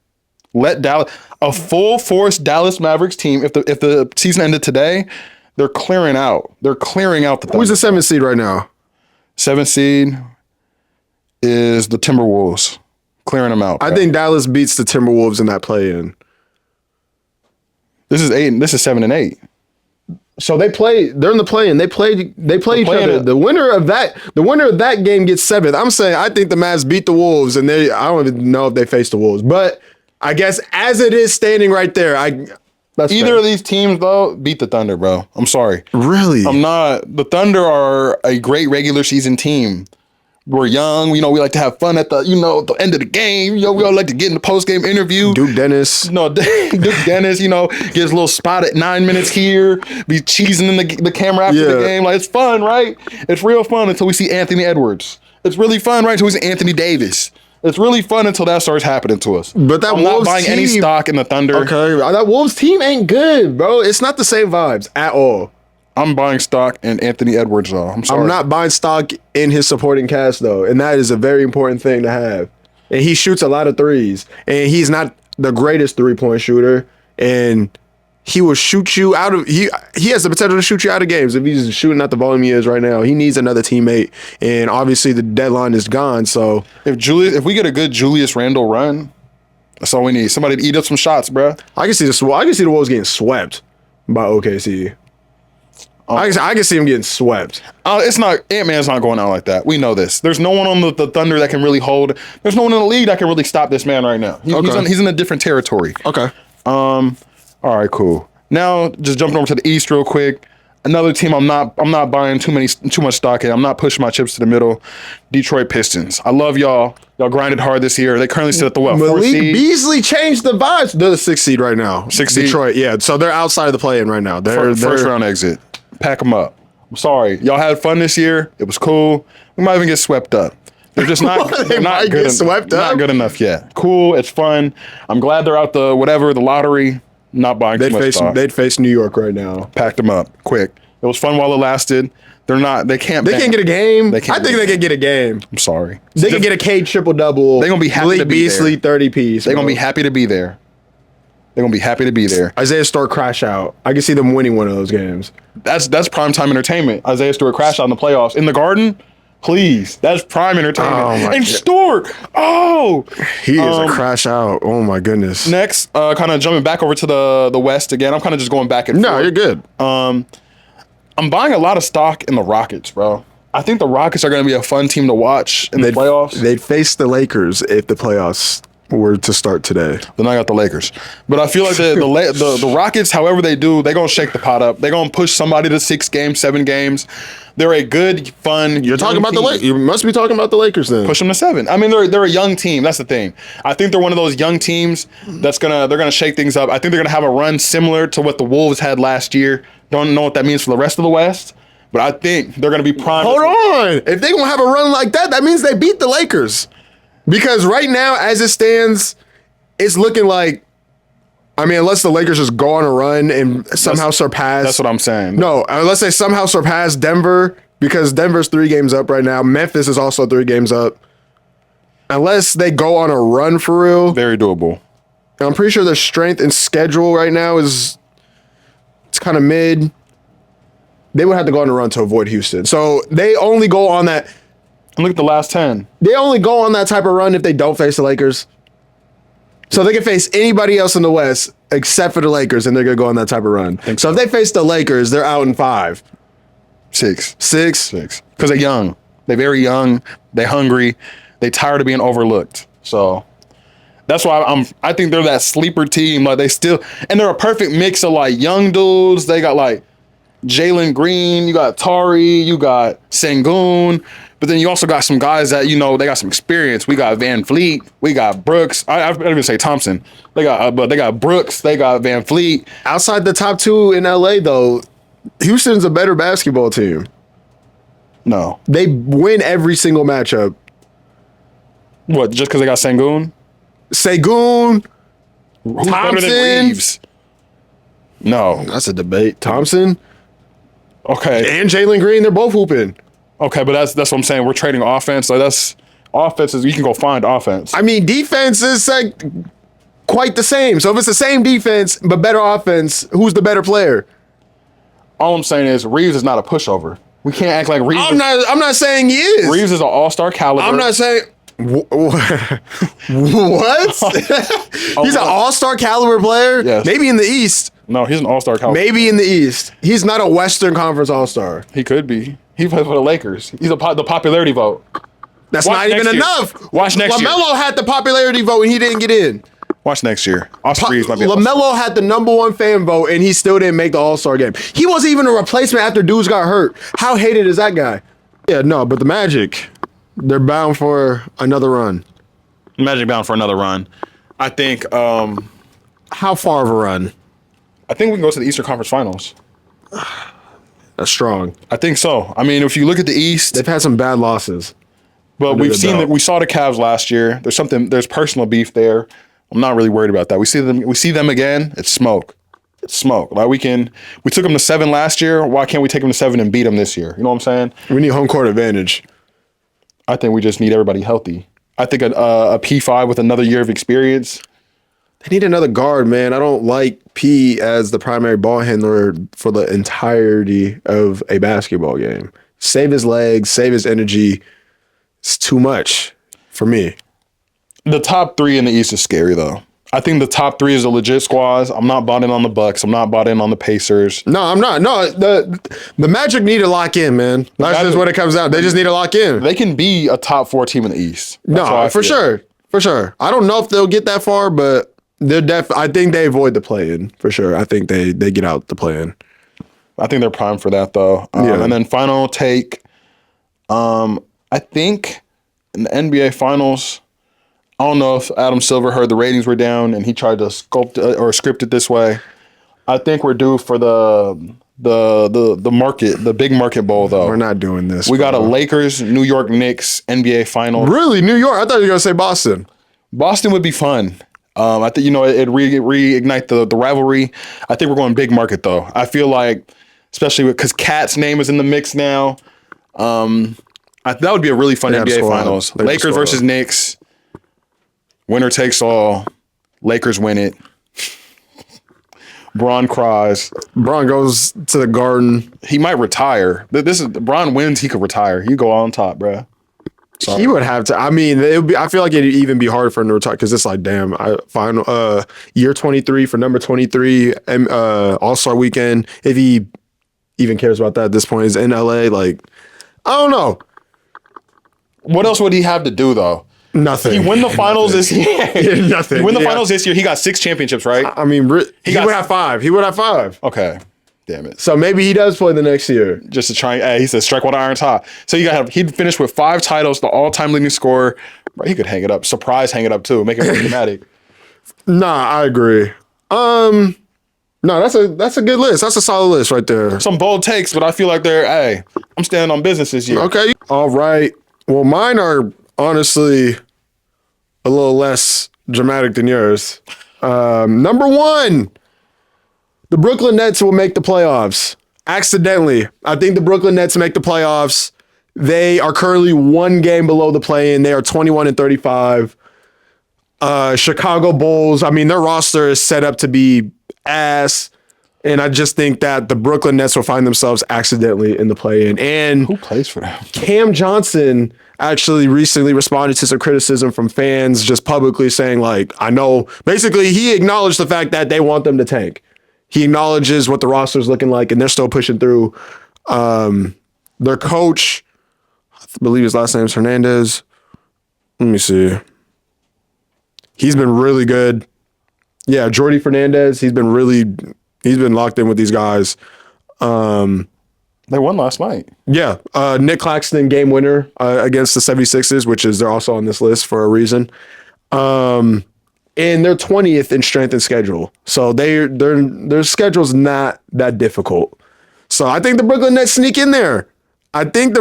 Let Dallas, a full force Dallas Mavericks team, if the season ended today, they're clearing out. They're clearing out the Thunder. Who's the 7th seed right now? 7th seed is the Timberwolves. Clearing them out. I think Dallas beats the Timberwolves in that play-in. This is 7 and 8. So they're in the play-in. They play each other. The winner of that game gets 7th. I'm saying I think the Mavs beat the Wolves, and I don't even know if they face the Wolves. But I guess as it is standing right there, either of these teams though beat the Thunder, bro. I'm sorry. Really? I'm not. The Thunder are a great regular season team. We're young. We like to have fun at the end of the game. We all like to get in the post game interview. Duke Dennis. Duke Dennis. Gets a little spot at 9 minutes here. Be cheesing in the camera after the game. Like, it's fun, right? It's real fun until we see Anthony Edwards. It's really fun, right? Until we see Anthony Davis. It's really fun until that starts happening to us. But I'm not buying any stock in the Thunder. Okay, that Wolves team ain't good, bro. It's not the same vibes at all. I'm buying stock in Anthony Edwards, though. I'm sorry. I'm not buying stock in his supporting cast, though, and that is a very important thing to have. And he shoots a lot of threes, and he's not the greatest 3-point shooter, and he will shoot you out of he has the potential to shoot you out of games if he's shooting at the volume he is right now. He needs another teammate, and obviously the deadline is gone. So if we get a good Julius Randle run, that's all we need. Somebody to eat up some shots, bro. I can see the Wolves getting swept by OKC. I can see him getting swept. It's not Ant-Man's not going out like that. We know this. There's no one on the Thunder that can really hold. There's no one in the league that can really stop this man right now. He's in a different territory. Okay. All right, cool. Now, just jumping over to the East real quick. Another team I'm not buying too much stock in. I'm not pushing my chips to the middle. Detroit Pistons. I love y'all. Y'all grinded hard this year. They currently sit at the what? Malik Beasley changed the vibes. They're the 6th seed right now. 6th seed? Detroit, yeah. So they're outside of the play-in right now. They're first round exit. Pack them up. I'm sorry. Y'all had fun this year. It was cool. We might even get swept up. They're just not. They're not good. Not good enough yet. Cool. It's fun. I'm glad they're out the lottery. Not buying too much stock. They'd face New York right now. Packed them up quick. It was fun while it lasted. They're not. They can't. They can't get a game. I think they can get a game. I'm sorry. They can get a Cade triple-double. They're gonna be happy to be Beasley there. 30-piece. They're gonna be happy to be there. They're gonna be happy to be there. Isaiah Stewart crash out. I can see them winning one of those games. That's primetime entertainment. Isaiah Stewart crash out in the playoffs in the Garden. Please, that's prime entertainment. And Stewart, he is a crash out. Oh my goodness. Next, kind of jumping back over to the West again. I'm kind of just going back and forth. No, you're good. I'm buying a lot of stock in the Rockets, bro. I think the Rockets are going to be a fun team to watch in the playoffs. They'd face the Lakers if the playoffs were to start today. Then I got the Lakers. But I feel like the Rockets, however they do, they're going to shake the pot up. They're going to push somebody to 6 games, 7 games. They're a good, fun. You're talking about the Lakers. You must be talking about the Lakers then. Push them to 7. I mean, they're a young team. That's the thing. I think they're one of those young teams they're gonna shake things up. I think they're gonna have a run similar to what the Wolves had last year. Don't know what that means for the rest of the West, but I think they're gonna be prime. Hold on. If they're gonna have a run like that, that means they beat the Lakers. Because right now, as it stands, it's looking like, I mean, unless the Lakers just go on a run and somehow surpass. That's what I'm saying. No, unless they somehow surpass Denver, because Denver's 3 games up right now. Memphis is also 3 games up. Unless they go on a run for real. Very doable. I'm pretty sure their strength and schedule right now it's kind of mid. They would have to go on a run to avoid Houston. So they only go on that. Look at the last 10. They only go on that type of run if they don't face the Lakers. So they can face anybody else in the West except for the Lakers, and they're going to go on that type of run. So if they face the Lakers, they're out in 5. 6. 6? Because they're young. They're very young. They're hungry. They're tired of being overlooked. So that's why I think they're that sleeper team. Like and they're a perfect mix of like young dudes. They got like Jalen Green, you got Tari, you got Sengun, but then you also got some guys that, they got some experience. We got Van Fleet, we got Brooks. I didn't even say Thompson. They got Brooks, they got Van Fleet. Outside the top 2 in LA though, Houston's a better basketball team. No. They win every single matchup. What, just because they got Sengun? Thompson. Better than Reeves? No. That's a debate. Thompson? Okay. And Jalen Green, they're both hooping. Okay, but that's what I'm saying. We're trading offense. Like offenses, you can go find offense. I mean, defense is like quite the same. So if it's the same defense but better offense, who's the better player? All I'm saying is Reeves is not a pushover. We can't act like Reeves. I'm not saying he is. Reeves is an all-star caliber. I'm not saying. What? He's an all-star caliber player? Yes. Maybe in the East. No, he's an all-star caliber. Maybe in the East. He's not a Western Conference all-star. He could be. He plays for the Lakers. He's the popularity vote. That's not even enough. Watch next year. LaMelo had the popularity vote and he didn't get in. Watch next year. Austin Reeves might be LaMelo had the #1 fan vote and he still didn't make the All-Star game. He wasn't even a replacement after dudes got hurt. How hated is that guy? Yeah, no, but the Magic, they're bound for another run. Magic bound for another run. I think. How far of a run? I think we can go to the Eastern Conference Finals. That's strong. I think so. I mean, if you look at the East, they've had some bad losses. But we saw the Cavs last year. There's personal beef there. I'm not really worried about that. We see them again. It's smoke. It's smoke. Like we took them to 7 last year. Why can't we take them to 7 and beat them this year? You know what I'm saying? We need home court advantage. I think we just need everybody healthy. I think a P5 with another year of experience. They need another guard, man. I don't like P as the primary ball handler for the entirety of a basketball game. Save his legs, save his energy. It's too much for me. The top 3 in the East is scary, though. I think the top 3 is a legit squads. I'm not bought in on the Bucks. I'm not bought in on the Pacers. No, I'm not. No, the Magic need to lock in, man. That's just what it comes down. They just need to lock in. They can be a top 4 team in the East. No, for sure. For sure. I don't know if they'll get that far, but I think they avoid the play-in, for sure. I think they get out the play-in. I think they're primed for that, though. And then final take, I think in the NBA Finals, I don't know if Adam Silver heard the ratings were down and he tried to script it this way. I think we're due for the big market bowl, though. We're not doing this. We got a Lakers, New York Knicks, NBA Finals. Really? New York? I thought you were going to say Boston. Boston would be fun. I think, it'd reignite the rivalry. I think we're going big market, though. I feel like, especially because Cat's name is in the mix now, that would be a really fun NBA Finals. Lakers versus Knicks. Winner takes all. Lakers win it. Bron cries. Bron goes to the Garden. He might retire. Bron wins. He could retire. He go on top, bro. Sorry. He would have to. I mean, I feel like it'd even be hard for him to retire because it's like, damn. Final year 23 for number 23 All-Star Weekend. If he even cares about that at this point, is in LA. Like, I don't know. What else would he have to do though? Nothing. He win the finals this year. Nothing. He win the finals this year. He got 6 championships, right? I mean, he would have 5. He would have 5. Okay. Damn it. So maybe he does play the next year. Just to try. He said, strike while the iron's hot. So he'd finish with 5 titles, the all-time leading scorer. He could hang it up. Surprise, hang it up too. Make it more dramatic. Nah, I agree. No, that's a good list. That's a solid list right there. Some bold takes, but I feel like I'm standing on business this year. Okay. All right. Well, mine are honestly a little less dramatic than yours. Number 1, the Brooklyn Nets will make the playoffs. Accidentally. I think the Brooklyn Nets make the playoffs. They are currently 1 game below the play-in. They are 21-35. Chicago Bulls, I mean, their roster is set up to be ass. And I just think that the Brooklyn Nets will find themselves accidentally in the play-in. And who plays for them? Cam Johnson actually recently responded to some criticism from fans just publicly saying, like, I know, basically he acknowledged the fact that they want them to tank. He acknowledges what the roster is looking like, and they're still pushing through. Their coach, I believe his last name is Hernandez. Let me see. He's been really good. Yeah, Jordi Fernandez. He's been locked in with these guys. They won last night. Yeah. Nick Claxton, game winner against the 76ers, which is they're also on this list for a reason. And they're 20th in strength and schedule. So their schedule's not that difficult. So I think the Brooklyn Nets sneak in there. Again,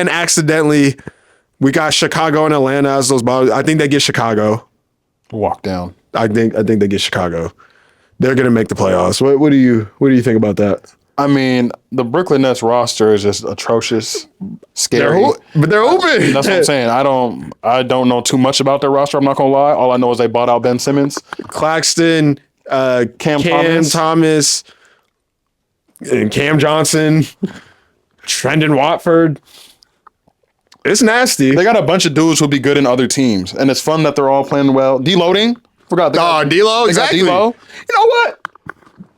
accidentally. We got Chicago and Atlanta as those bottom. I think they get Chicago. Walk down. I think they get Chicago. They're gonna make the playoffs. What do you think about that? I mean, the Brooklyn Nets roster is just atrocious, scary. But they're open. That's what I'm saying. I don't know too much about their roster. I'm not gonna lie. All I know is they bought out Ben Simmons, Claxton, Cam Thomas, and Cam Johnson, Trendon Watford. It's nasty. They got a bunch of dudes who'll be good in other teams, and it's fun that they're all playing well. Deloading, forgot. D'Lo, exactly. D'Lo. You know what?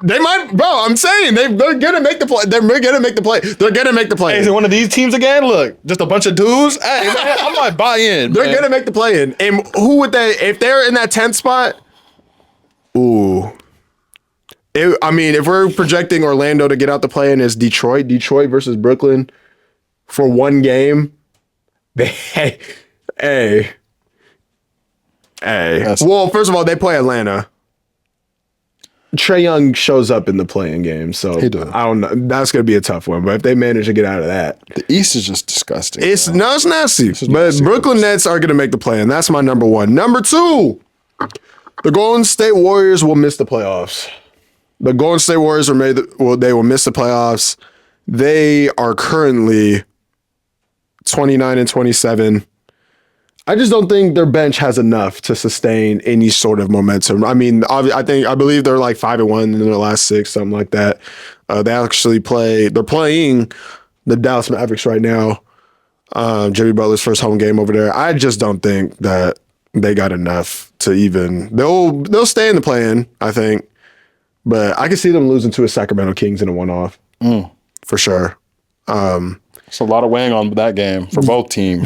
They might, bro. I'm saying they're gonna make the play. They're gonna make the play. They're gonna make the play. Hey, is it one of these teams again? Look, just a bunch of dudes. Hey, man, I might buy in. They're gonna make the play in. And who would they? If they're in that 10th spot, ooh. If we're projecting Orlando to get out the play in as Detroit versus Brooklyn for 1 game, hey. Well, first of all, they play Atlanta. Trae Young shows up in the playing game, so He does. I don't know. That's going to be a tough one. But if they manage to get out of that, The East is just disgusting. it's nasty. But nasty. Brooklyn Nets are going to make the play, and that's my number one. Number two, the Golden State Warriors will miss the playoffs. The Golden State Warriors they will miss the playoffs. They are currently 29-27. I just don't think their bench has enough to sustain any sort of momentum. I mean, I believe they're like 5-1 in their last 6, something like that. They're playing the Dallas Mavericks right now. Jimmy Butler's first home game over there. I just don't think that they got enough to even. They'll stay in the play-in, I think, but I can see them losing to a Sacramento Kings in a one-off for sure. It's a lot of weighing on that game for both teams.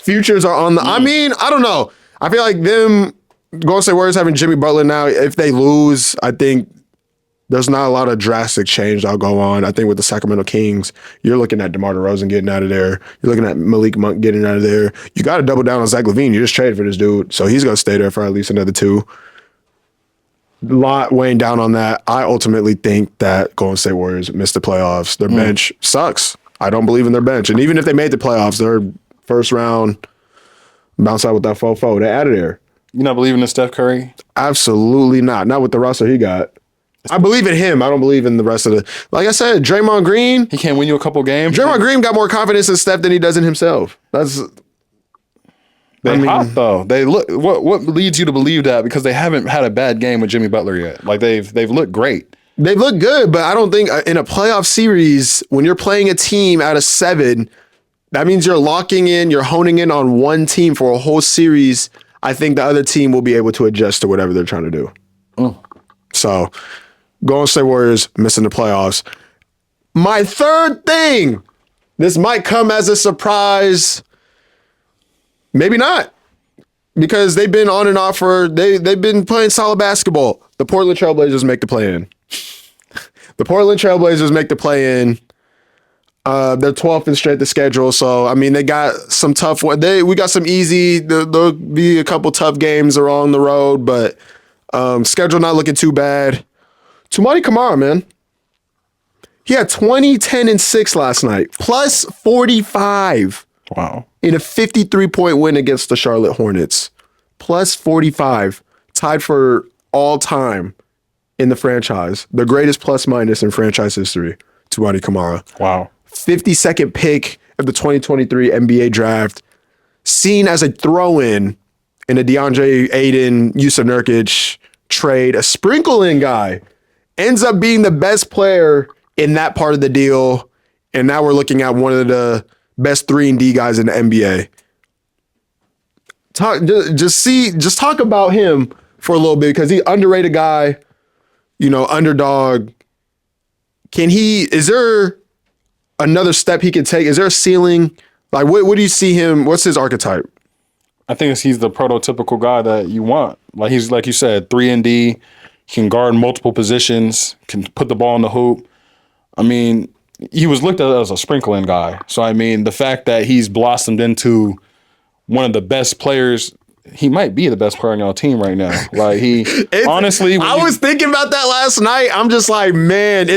Futures are on the. I mean, I don't know. I feel like them Golden State Warriors having Jimmy Butler now. If they lose, I think there's not a lot of drastic change that'll go on. I think with the Sacramento Kings, you're looking at DeMar DeRozan getting out of there. You're looking at Malik Monk getting out of there. You got to double down on Zach LaVine. You just traded for this dude, so he's gonna stay there for at least another 2. A lot weighing down on that. I ultimately think that Golden State Warriors missed the playoffs. Their bench sucks. I don't believe in their bench. And even if they made the playoffs, their first round bounce out with that fofo. They out of there. You not believing in Steph Curry? Absolutely not. Not with the roster he got. I believe in him. I don't believe in the rest of the. Like I said, Draymond Green. He can't win you a couple games. Draymond Green got more confidence in Steph than he does in himself. They're hot though. They look. What leads you to believe that? Because they haven't had a bad game with Jimmy Butler yet. Like they've looked great. They look good, but I don't think in a playoff series, when you're playing a team out of 7, that means you're locking in, you're honing in on one team for a whole series. I think the other team will be able to adjust to whatever they're trying to do. So, Golden State Warriors missing the playoffs. My third thing, this might come as a surprise. Maybe not. Because they've been on and off they've been playing solid basketball. The Portland Trailblazers make the play-in. The Portland Trailblazers make the play-in. They're 12th in straight the schedule, so I mean they got some tough one. We got some easy. There'll be a couple tough games along the road, but schedule not looking too bad. Tumani Kamara, man, he had 20, 10, and 6 last night, plus 45. Wow. In a 53-point win against the Charlotte Hornets, plus 45, tied for all time in the franchise, the greatest plus minus in franchise history. Tumani Kamara. Wow. 52nd pick of the 2023 NBA draft, seen as a throw-in in a DeAndre Ayton, Yusuf Nurkic trade, a sprinkle-in guy, ends up being the best player in that part of the deal, and now we're looking at one of the best 3-and-D guys in the NBA. Just talk about him for a little bit because he's underrated guy, underdog. Is there another step he can take? Is there a ceiling? Like, what do you see him? What's his archetype? I think he's the prototypical guy that you want. Like he's like you said, 3-and-D, can guard multiple positions, can put the ball in the hoop. I mean, he was looked at as a sprinkling guy. So I mean, the fact that he's blossomed into one of the best players, he might be the best player on your team right now. Like honestly, I was thinking about that last night. I'm just like, man,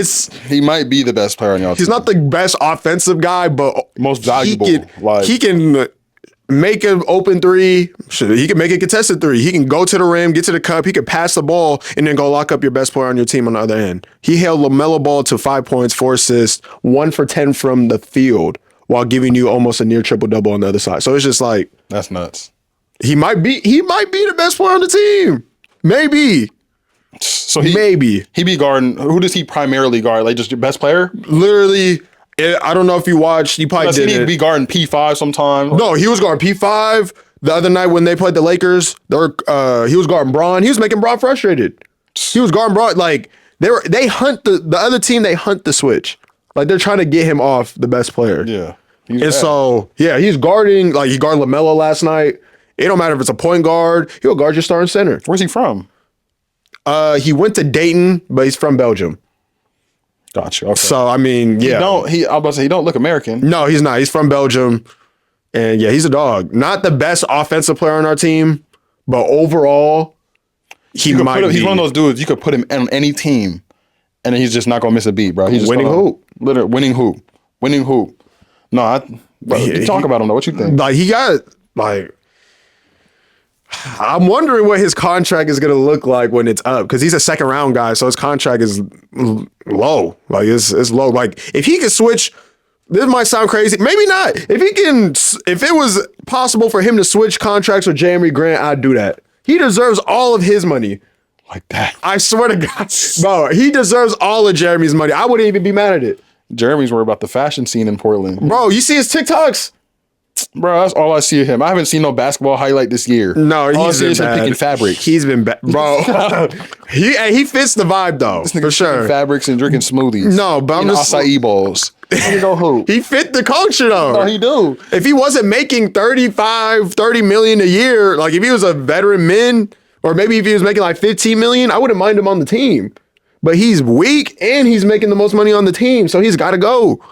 he might be the best player on your team. He's not the best offensive guy, but most valuable. He can make an open 3. He can make a contested 3. He can go to the rim, get to the cup. He can pass the ball and then go lock up your best player on your team on the other end. He held LaMelo Ball to 5 points, 4 assists, 1 for 10 from the field while giving you almost a near triple-double on the other side. So it's just like, that's nuts. He might be the best player on the team. Maybe. So he be guarding. Who does he primarily guard? Like just your best player? Literally, I don't know if you watched. You probably did. He be guarding P5 sometimes. No, he was guarding P5 the other night when they played the Lakers. He was guarding Braun. He was making Braun frustrated. He was guarding Braun. Like they hunt the other team. They hunt the switch. Like they're trying to get him off the best player. Yeah. He's guarding. Like he guarded LaMelo last night. It don't matter if it's a point guard. He'll guard your starting center. Where's he from? He went to Dayton, but he's from Belgium. Gotcha. Okay. So I mean, yeah. I was about to say he don't look American. No, he's not. He's from Belgium, and yeah, he's a dog. Not the best offensive player on our team, but overall, He might be. He's one of those dudes you could put him on any team, and he's just not gonna miss a beat, bro. He's just winning hoop. Literally winning hoop. No, you talk about him though. What you think? Like he got like. I'm wondering what his contract is going to look like when it's up because he's a second round guy, so his contract is low. Like it's low. Like if he could switch, this might sound crazy, maybe not. If it was possible for him to switch contracts with Jeremy Grant, I'd do that. He deserves all of his money. Like that. I swear to God, bro, he deserves all of Jeremy's money. I wouldn't even be mad at it. Jeremy's worried about the fashion scene in Portland. Bro, you see his TikToks? Bro, that's all I see of him. I haven't seen no basketball highlight this year. No, he's been bad. Him picking fabrics. He's been bad, bro. he fits the vibe though, for sure. Fabrics and drinking smoothies. No, but I'm just acai bowls. He fit the culture though. No, he do. If he wasn't making 30 million a year, like if he was a veteran min, or maybe if he was making like 15 million, I wouldn't mind him on the team. But he's weak and he's making the most money on the team, so he's got to go.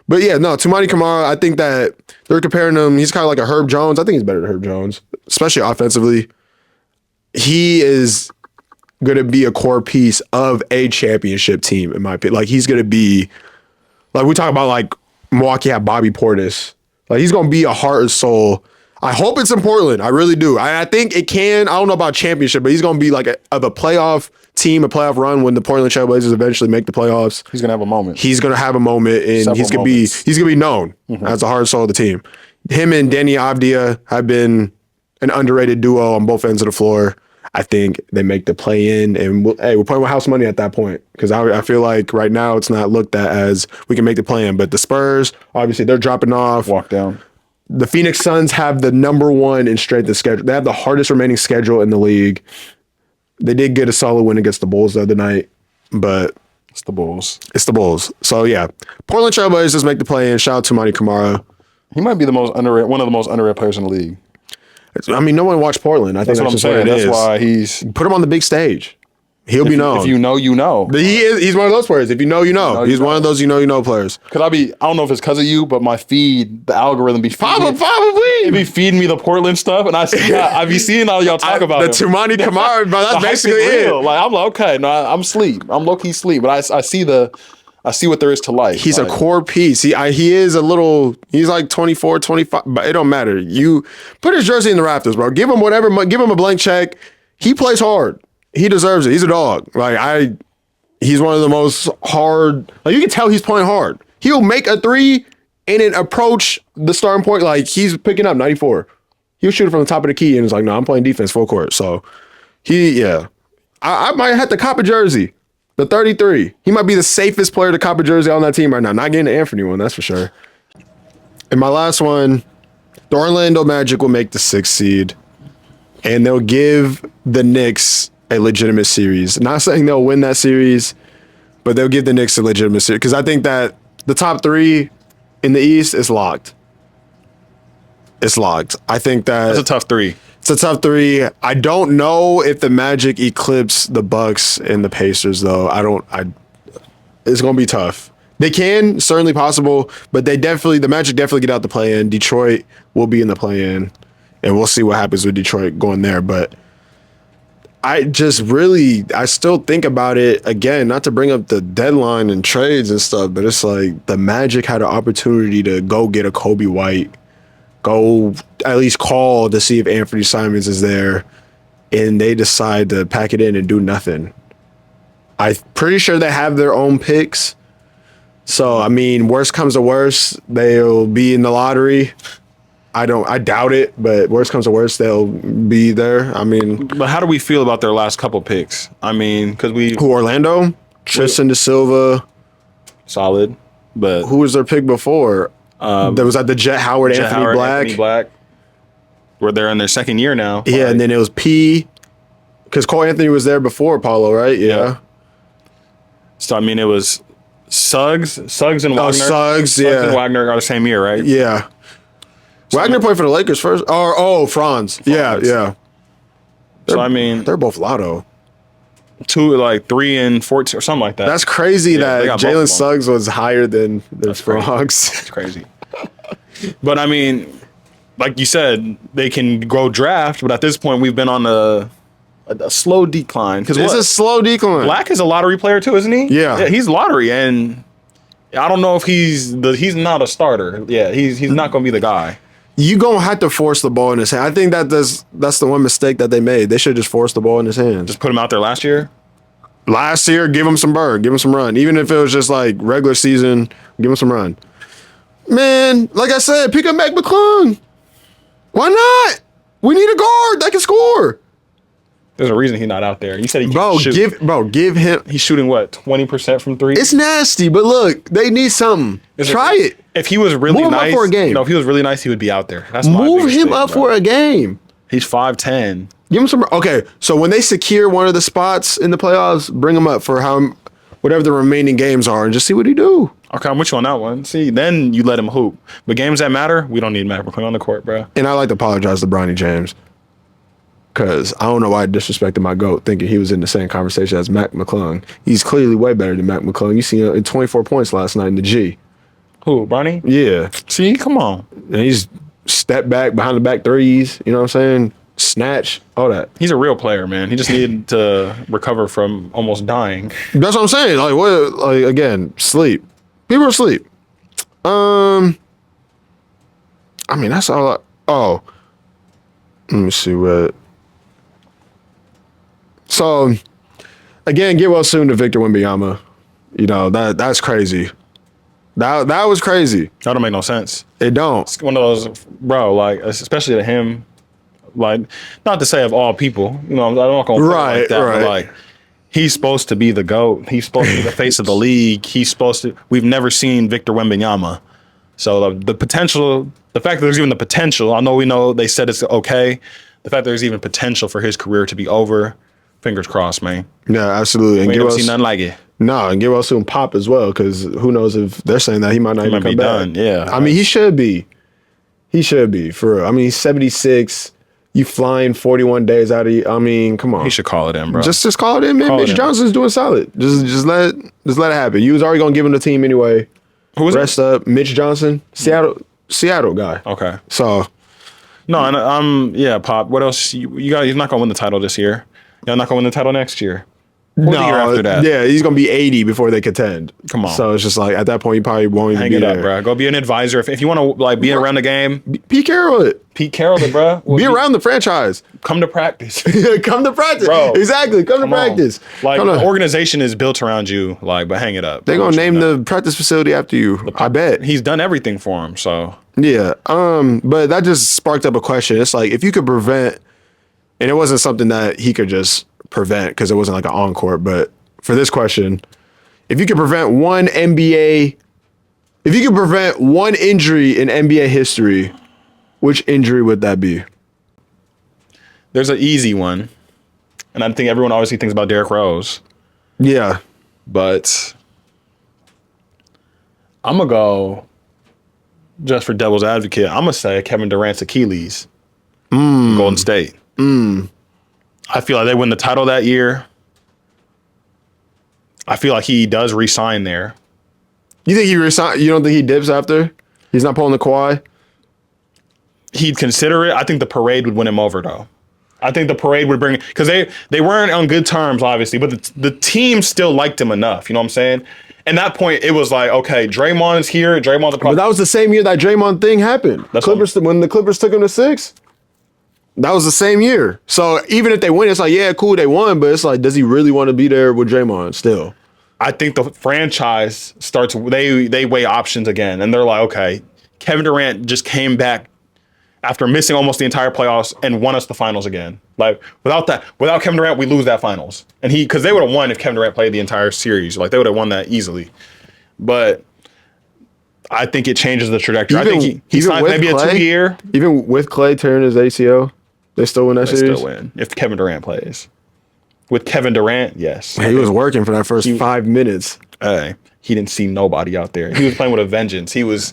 But yeah, no, Toumani Camara, I think that they're comparing him. He's kind of like a Herb Jones. I think he's better than Herb Jones, especially offensively. He is going to be a core piece of a championship team, in my opinion. Like, he's going to be, like, we talk about, like, Milwaukee had Bobby Portis. Like, he's going to be a heart and soul. I hope it's in Portland. I really do. I think it can. I don't know about championship, but he's going to be, like, of a playoff team, a playoff run when the Portland Trail Blazers eventually make the playoffs. He's gonna have a moment. He's gonna have a moment, and he's gonna be known as the heart and soul of the team. Him and Deni Avdija have been an underrated duo on both ends of the floor. I think they make the play in, and we're playing with house money at that point because I feel like right now it's not looked at as we can make the play in. But the Spurs, obviously, they're dropping off. Walk down. The Phoenix Suns have the number one in strength of schedule. They have the hardest remaining schedule in the league. They did get a solid win against the Bulls the other night, but it's the Bulls. So yeah, Portland Trail Blazers make the play in. Shout out to Toumani Camara. He might be one of the most underrated players in the league. I mean, no one watched Portland. I think that's what I'm saying. That's why he's put him on the big stage. He'll be known. If you know, you know. But he's one of those players. If you know, you know. He's one of those you know players. Because I don't know if it's because of you, but my feed, the algorithm be probably. It be feeding me the Portland stuff, and I be seeing all y'all talk about the Toumani Camara, bro. That's basically it. Like I'm like, okay, no, I'm asleep. I'm low key asleep, but I see what there is to like. He's a core piece. He is a little. He's like 24, 25, but it don't matter. You put his jersey in the rafters, bro. Give him whatever. Give him a blank check. He plays hard. He deserves it. He's a dog. He's one of the most hard. Like you can tell he's playing hard. He'll make a three and then approach the starting point like he's picking up 94. He'll shoot it from the top of the key and it's like, no, I'm playing defense full court. So I might have to cop a jersey. The 33. He might be the safest player to cop a jersey on that team right now. Not getting the Anthony one, that's for sure. And my last one, the Orlando Magic will make the 6th seed, and they'll give the Knicks a legitimate series. Not saying they'll win that series, but they'll give the Knicks a legitimate series because I think that the top 3 in the East is locked. It's locked. I think that it's a tough 3. It's a tough 3. I don't know if the Magic eclipse the Bucks and the Pacers though. It's gonna be tough. They can, certainly possible, but the Magic definitely get out the play-in. Detroit will be in the play-in, and we'll see what happens with Detroit going there. But I still think about it again, not to bring up the deadline and trades and stuff, but it's like the Magic had an opportunity to go get a Kobe White, go at least call to see if Anthony Simons is there, and they decide to pack it in and do nothing. I'm pretty sure they have their own picks. So, I mean, worst comes to worst, they'll be in the lottery. I doubt it, but worst comes to worst, they'll be there. I mean, but how do we feel about their last couple picks? I mean, because Orlando, Tristan da Silva, solid, but who was their pick before? There was the Jet Howard, Anthony Black. Where they're in their second year now. Yeah, and then it was P, because Cole Anthony was there before Paulo, right? Yeah. So I mean, it was Suggs and Wagner. Suggs and Wagner are the same year, right? Yeah. Wagner played for the Lakers first. Franz. Yeah. So I mean, they're both lotto. 3 and 14 or something like that. That's crazy that Jalen Suggs was higher than the Frogs. That's crazy. But I mean, like you said, they can go draft, but at this point we've been on the a slow decline. Because it's a slow decline. Black is a lottery player too, isn't he? Yeah, he's lottery, and I don't know if he's not a starter. Yeah, he's not going to be the guy. You gonna have to force the ball in his hand. I think that's the one mistake that they made. They should just force the ball in his hands. Just put him out there last year. Last year, give him some burn, give him some run. Even if it was just like regular season, give him some run. Man, like I said, pick up Mac McClung. Why not? We need a guard that can score. There's a reason he's not out there. You said he can't shoot. Give him. He's shooting what, 20% from three? It's nasty, but look, they need something. Try it. If he was really Move nice, him up for a game. If he was really nice, he would be out there. That's Move him up for a game. He's 5'10". Give him some. Okay, so when they secure one of the spots in the playoffs, bring him up for whatever the remaining games are, and just see what he do. Okay, I'm with you on that one. See, then you let him hoop. But games that matter, we don't need Mac McClung on the court, bro. And I like to apologize to Bronny James, because I don't know why I disrespected my GOAT thinking he was in the same conversation as Mac McClung. He's clearly way better than Mac McClung. You see him in 24 points last night in the G. Who, Bronny? Yeah. See, come on. And he's step back, behind the back threes, you know what I'm saying? Snatch, all that. He's a real player, man. He just needed to recover from almost dying. That's what I'm saying. Like, what? Like, again, sleep. People are asleep. I mean, that's all. Let me see what. So, again, get well soon to Victor Wembanyama. You know that's crazy. That was crazy. That don't make no sense. It don't. It's one of those, bro. Like, especially to him. Like, not to say of all people, I'm not gonna put it like that, but like, he's supposed to be the GOAT. He's supposed to be the face of the league. He's supposed to. We've never seen Victor Wembanyama, so the potential, the fact that there's even the potential. I know they said it's okay. The fact that there's even potential for his career to be over, fingers crossed, man. Yeah, absolutely. And we ain't never seen nothing like it. No, and get well soon pop as well, because who knows if they're saying that he might not even come back. Done. Yeah, I mean, he should be. He should be for real. I mean, he's 76. You flying 41 days out of. I mean, come on. He should call it in, bro. Just call it in, man. Mitch Johnson's doing solid. Just let it happen. You was already gonna give him the team anyway. Who was Rest up, Mitch Johnson, Seattle guy. Okay. So. No, and yeah, Pop. What else? You got? You're not gonna win the title this year. You're not gonna win the title next year. Or the year after that. Yeah, he's gonna be 80 before they contend. Come on. So it's just like at that point you probably won't even be there. Hang it up, bro. Go be an advisor if you want to like be around the game. Pete Carroll it. Pete Carroll it, bro. Be around the franchise. Come to practice. Come to practice, bro. Exactly. Come to practice. Like the organization is built around you. Like, but hang it up. They're gonna name the practice facility after you. I bet. He's done everything for him. So yeah. But that just sparked up a question. It's like if you could prevent, and it wasn't something that he could just prevent because it wasn't like an encore, but. For this question, if you could prevent one injury in NBA history, which injury would that be? There's an easy one, and I think everyone obviously thinks about Derrick Rose. Yeah. But I'm going to go, just for devil's advocate, I'm going to say Kevin Durant's Achilles. Golden State. I feel like they win the title that year. I feel like he does re-sign there. You think he resign? You don't think he dips after? He's not pulling the Kawhi? He'd consider it. I think the parade would win him over, though. I think the parade would bring, because they weren't on good terms, obviously, but the team still liked him enough. You know what I'm saying? And that point, it was like, okay, Draymond is here. Draymond's the But that was the same year that Draymond thing happened. When the Clippers took him to 6. That was the same year. So even if they win, it's like, yeah, cool, they won, but it's like, does he really want to be there with Draymond still? I think the franchise starts, they weigh options again. And they're like, okay, Kevin Durant just came back after missing almost the entire playoffs and won us the finals again. Like, without Kevin Durant, we lose that finals. And because they would have won if Kevin Durant played the entire series. Like, they would have won that easily. But I think it changes the trajectory. I think he signed maybe Clay, a 2-year. Even with Clay tearing his ACL? They still win that series? They still win if Kevin Durant plays. With Kevin Durant, yes. He was working for that first 5 minutes. He didn't see nobody out there. He was playing with a vengeance. It was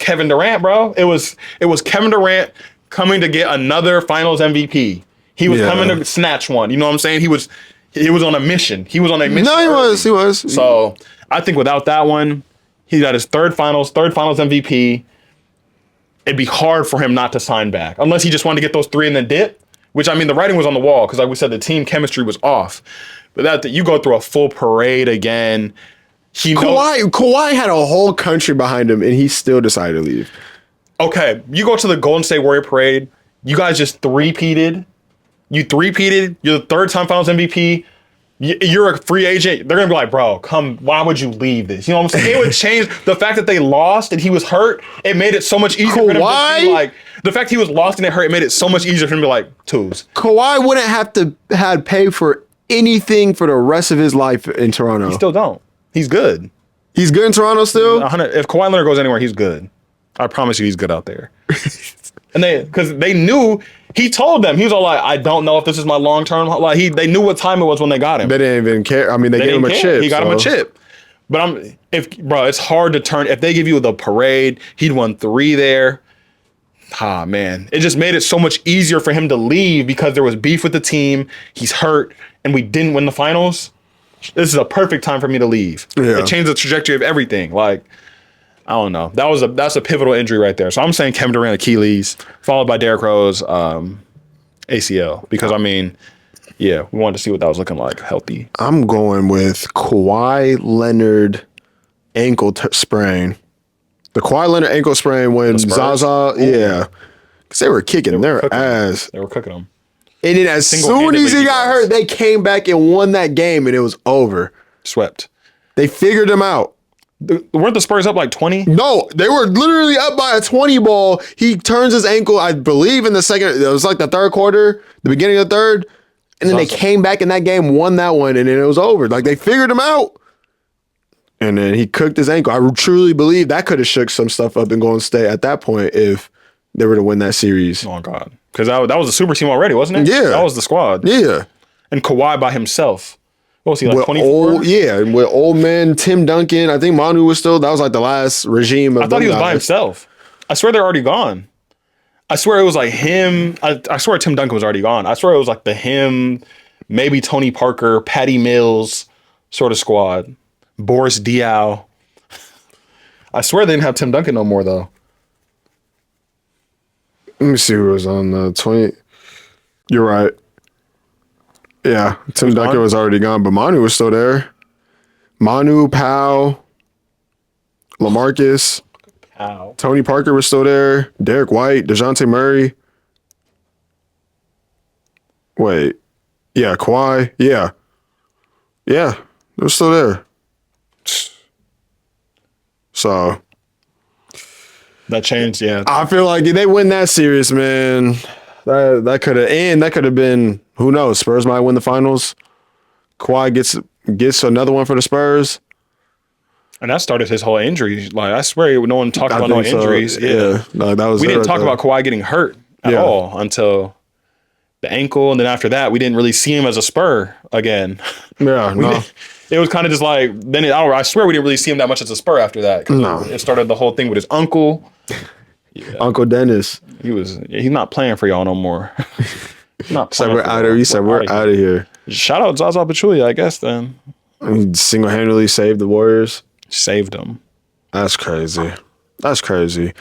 Kevin Durant, bro. It was Kevin Durant coming to get another Finals MVP. He was coming to snatch one. You know what I'm saying? He was on a mission. He was on a mission. No, he was. So I think without that one, he got his third Finals MVP. It'd be hard for him not to sign back, unless he just wanted to get those 3 and then dip, which, I mean, the writing was on the wall because, like we said, the team chemistry was off. But that you go through a full parade again. Kawhi had a whole country behind him, and he still decided to leave. Okay, you go to the Golden State Warrior parade. You guys just three-peated. You're the third-time Finals MVP. You're a free agent. They're gonna be like, bro, come. Why would you leave this? You know what I'm saying? It would change the fact that they lost and he was hurt. It made it so much easier for him to be like, the fact he was lost and it hurt. It made it so much easier for him to be like, twos. Kawhi wouldn't have to pay for anything for the rest of his life in Toronto. He still don't. He's good. He's good in Toronto still? If Kawhi Leonard goes anywhere, he's good. I promise you he's good out there. And because they knew, he told them, he was all like, I don't know if this is my long-term, like they knew what time it was when they got him. They didn't even care. I mean, they gave him a chip. He got him a chip. But it's hard to turn, if they give you the parade, he'd won 3 there. Man. It just made it so much easier for him to leave because there was beef with the team. He's hurt and we didn't win the finals. This is a perfect time for me to leave. Yeah. It changed the trajectory of everything. Like, I don't know. That's a pivotal injury right there. So I'm saying Kevin Durant Achilles, followed by Derrick Rose ACL. Because I mean, we wanted to see what that was looking like, healthy. I'm going with Kawhi Leonard ankle sprain. The Kawhi Leonard ankle sprain when Zaza, because they were kicking their ass. They were cooking them. And then as soon as he got hurt, they came back and won that game, and it was over. Swept. They figured him out. Weren't the Spurs up like 20? No, they were literally up by a 20 ball. He turns his ankle, I believe, in the second. It was like the third quarter, the beginning of the third. And then they came back in that game, won that one, and then it was over. Like, they figured him out. And then he cooked his ankle. I truly believe that could have shook some stuff up in Golden State at that point if they were to win that series. Oh, God. Because that was a super team already, wasn't it? Yeah. That was the squad. Yeah. And Kawhi by himself. What was he, like 24? With old man Tim Duncan. I think Manu was still, that was like the last regime of I thought he was by himself. I swear they're already gone. I swear it was like him. I swear Tim Duncan was already gone. I swear it was like him, maybe Tony Parker, Patty Mills sort of squad. Boris Diaw. I swear they didn't have Tim Duncan no more, though. Let me see who was on the 20. You're right. Yeah, Tim Duncan was already gone, but Manu was still there. Manu, Powell, LaMarcus, Tony Parker was still there. Derek White, DeJounte Murray. Wait. Yeah, Kawhi. Yeah. Yeah, they were still there. So. That changed, yeah. I feel like if they win that series, man, that could have been, who knows, Spurs might win the finals. Kawhi gets another one for the Spurs. And that started his whole injury. Like, I swear no one talked about no injuries. Yeah. No, that was we didn't talk about Kawhi getting hurt at all until the ankle. And then after that, we didn't really see him as a Spur again. Yeah, no. It was kind of just like, I swear we didn't really see him that much as a Spur after that. No. It started the whole thing with his uncle. Yeah. Uncle Dennis. He's not playing for y'all no more. So we're out of. He said we're out of here. Shout out Zaza Pachulia, I guess. Then he single-handedly saved the Warriors. Saved them. That's crazy. That's a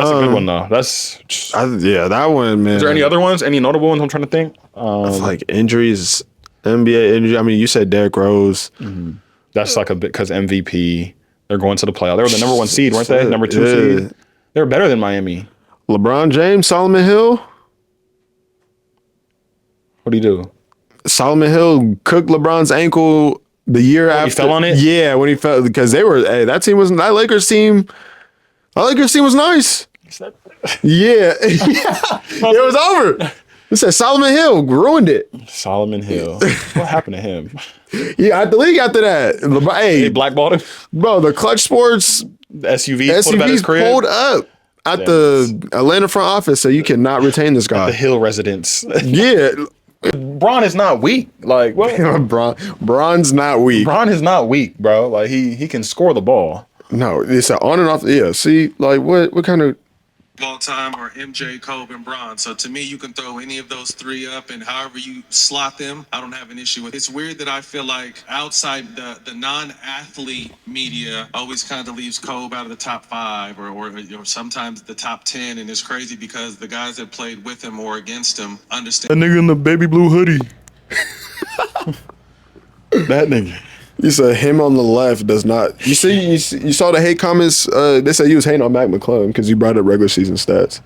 good one though. That one, man. Is there any other ones? Any notable ones? I'm trying to think. Like injuries, NBA injury. I mean, you said Derrick Rose. Mm-hmm. That's like a bit because MVP. They're going to the playoff. They were the number 1 seed, weren't they? Number 2 seed. They were better than Miami. LeBron James, Solomon Hill. What do you do? Solomon Hill cooked LeBron's ankle the year after. He fell on it? Yeah, when he fell, because that Lakers team was nice. Yeah. It was over. It said Solomon Hill ruined it. Solomon Hill. What happened to him? Yeah, at the league after that. They blackballed him? Bro, the Clutch Sports SUVs pulled up at the Atlanta front office, so you cannot retain this guy. At the Hill residence. Yeah. Bron is not weak. Like, what? Bron's not weak. Bron is not weak, bro. Like, he can score the ball. No, it's on and off. Yeah, see, like, what kind of... all time are MJ, Kobe, and Bron. So to me, you can throw any of those three up, and however you slot them, I don't have an issue with it. It's weird that I feel like outside the non-athlete media always kind of leaves Kobe out of the top 5 or sometimes the top 10, and it's crazy because the guys that played with him or against him understand. That nigga in the baby blue hoodie. That nigga. You said him on the left does not. You see, you saw the hate comments. They said you was hating on Mac McClung because you brought up regular season stats.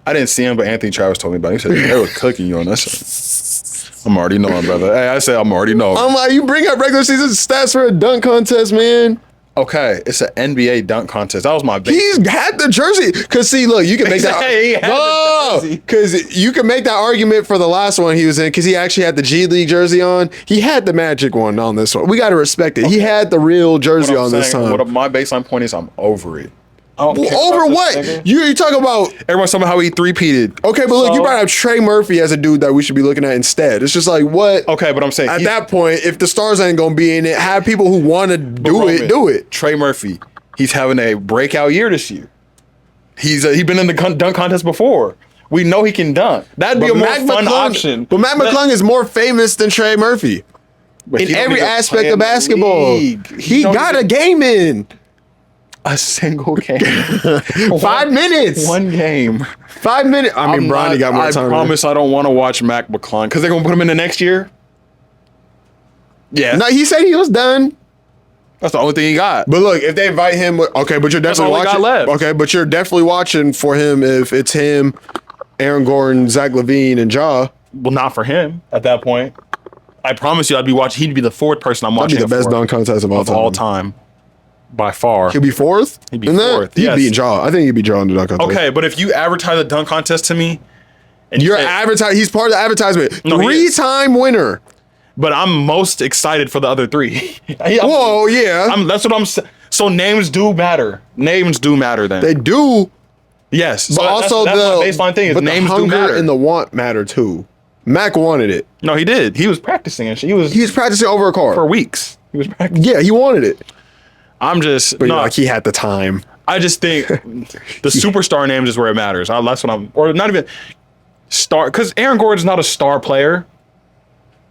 I didn't see him, but Anthony Travis told me about it. He said they were cooking you on that shit. I'm already knowing, brother. Hey, I said I'm already knowing. I'm like, you bring up regular season stats for a dunk contest, man. Okay, it's an NBA dunk contest. That was my base. He's had the jersey. Cause see, look, you can make that. Because you can make that argument for the last one he was in, because he actually had the G League jersey on. He had the Magic one on this one. We got to respect it. Okay. He had the real jersey on this time. What my baseline point is, I'm over it. Over what? You talking about? Everyone's talking about how he three-peated. Okay, but look, you brought up Trey Murphy as a dude that we should be looking at instead. It's just like, what? Okay, but I'm saying at that point, if the stars ain't gonna be in it, have people who want to do it. Trey Murphy, he's having a breakout year this year. He's been in the dunk contest before. We know he can dunk. That'd be a more fun option. But Mac McClung is more famous than Trey Murphy in every aspect of basketball. He got a game in. A single game. 5 minutes. One game. 5 minutes. I mean, Bronny got more time. I promise I don't want to watch Mac McClung because they're going to put him in the next year. Yeah. No, he said he was done. That's the only thing he got. But look, if they invite him, okay, but you're definitely watching. Okay, but you're definitely watching for him if it's him, Aaron Gordon, Zach LaVine, and Ja. Well, not for him at that point. I promise you, I'd be watching. He'd be the fourth person I'm watching. That'd be the best dunk contest of all time. By far. He'll be fourth? He'd be fourth. He'd beat Ja. I think he'd be Ja in the dunk contest. Okay, but if you advertise a dunk contest to me, and you're advertising, he's part of the advertisement. No, 3-time winner. But I'm most excited for the other 3. Whoa, yeah. That's what I'm saying. So names do matter. Names do matter then. They do. Yes. But so also that's my baseline thing is but names the hunger do matter. And the want matter too. Mac wanted it. No, he did. He was practicing and he was practicing over a car for weeks. He was practicing. Yeah, he wanted it. But like he had the time. I just think the superstar names is where it matters. That's what or not even star, because Aaron Gordon's not a star player.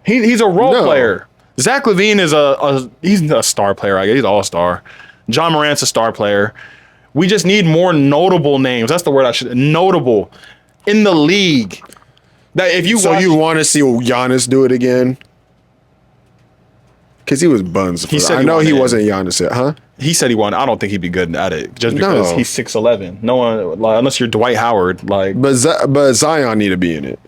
He's a role player. Zach LaVine is he's a star player. I guess he's an all-star. John Morant's a star player. We just need more notable names. That's the word notable in the league. That if you you want to see Giannis do it again? Because he was buns. I know he wasn't Giannis yet, huh? He said he wanted. I don't think he'd be good at it just because he's 6'11". No one, unless you're Dwight Howard, But Zion need to be in it.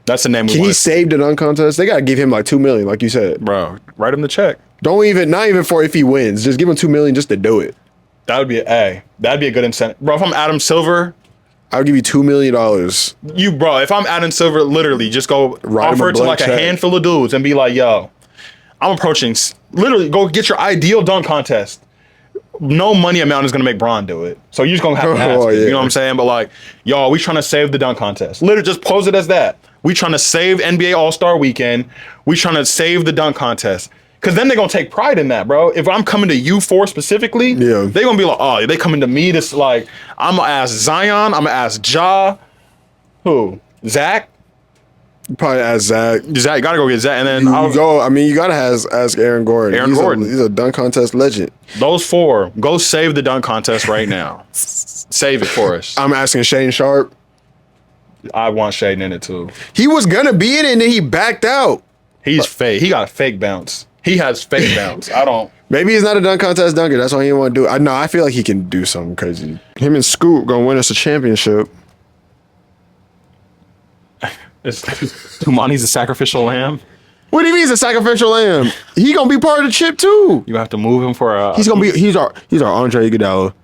That's the name. Can he save the dunk contest? They gotta give him like $2 million, like you said, bro. Write him the check. Not even for if he wins. Just give him $2 million just to do it. That would be that'd be a good incentive, bro. If I'm Adam Silver, I'll give you $2 million. If I'm Adam Silver, literally just go offer it to like a handful of dudes and be like, yo. I'm approaching, literally, go get your ideal dunk contest. No money amount is going to make Bron do it. So you're just going to have to ask it, you know what I'm saying? But like, y'all, we trying to save the dunk contest. Literally, just pose it as that. We trying to save NBA All-Star Weekend. We trying to save the dunk contest. Because then they're going to take pride in that, bro. If I'm coming to you four specifically, they're going to be like, oh, they coming to me. This like, I'm going to ask Zion. I'm going to ask Ja. Who? Zach? Probably ask Zach. Zach, you gotta go get Zach, and then you gotta ask Aaron Gordon. He's a dunk contest legend. Those 4, go save the dunk contest right now. Save it for us. I'm asking Shane Sharp. I want Shaden in it too. He was gonna be in it, and then he backed out. He's fake. He got a fake bounce. He has fake bounce. I don't. Maybe he's not a dunk contest dunker. That's why he didn't want to do it. I feel like he can do something crazy. Him and Scoot gonna win us a championship. Tumani's a sacrificial lamb. What do you mean he's a sacrificial lamb? He gonna be part of the chip too. You have to move him for a. He's our Andre Iguodala.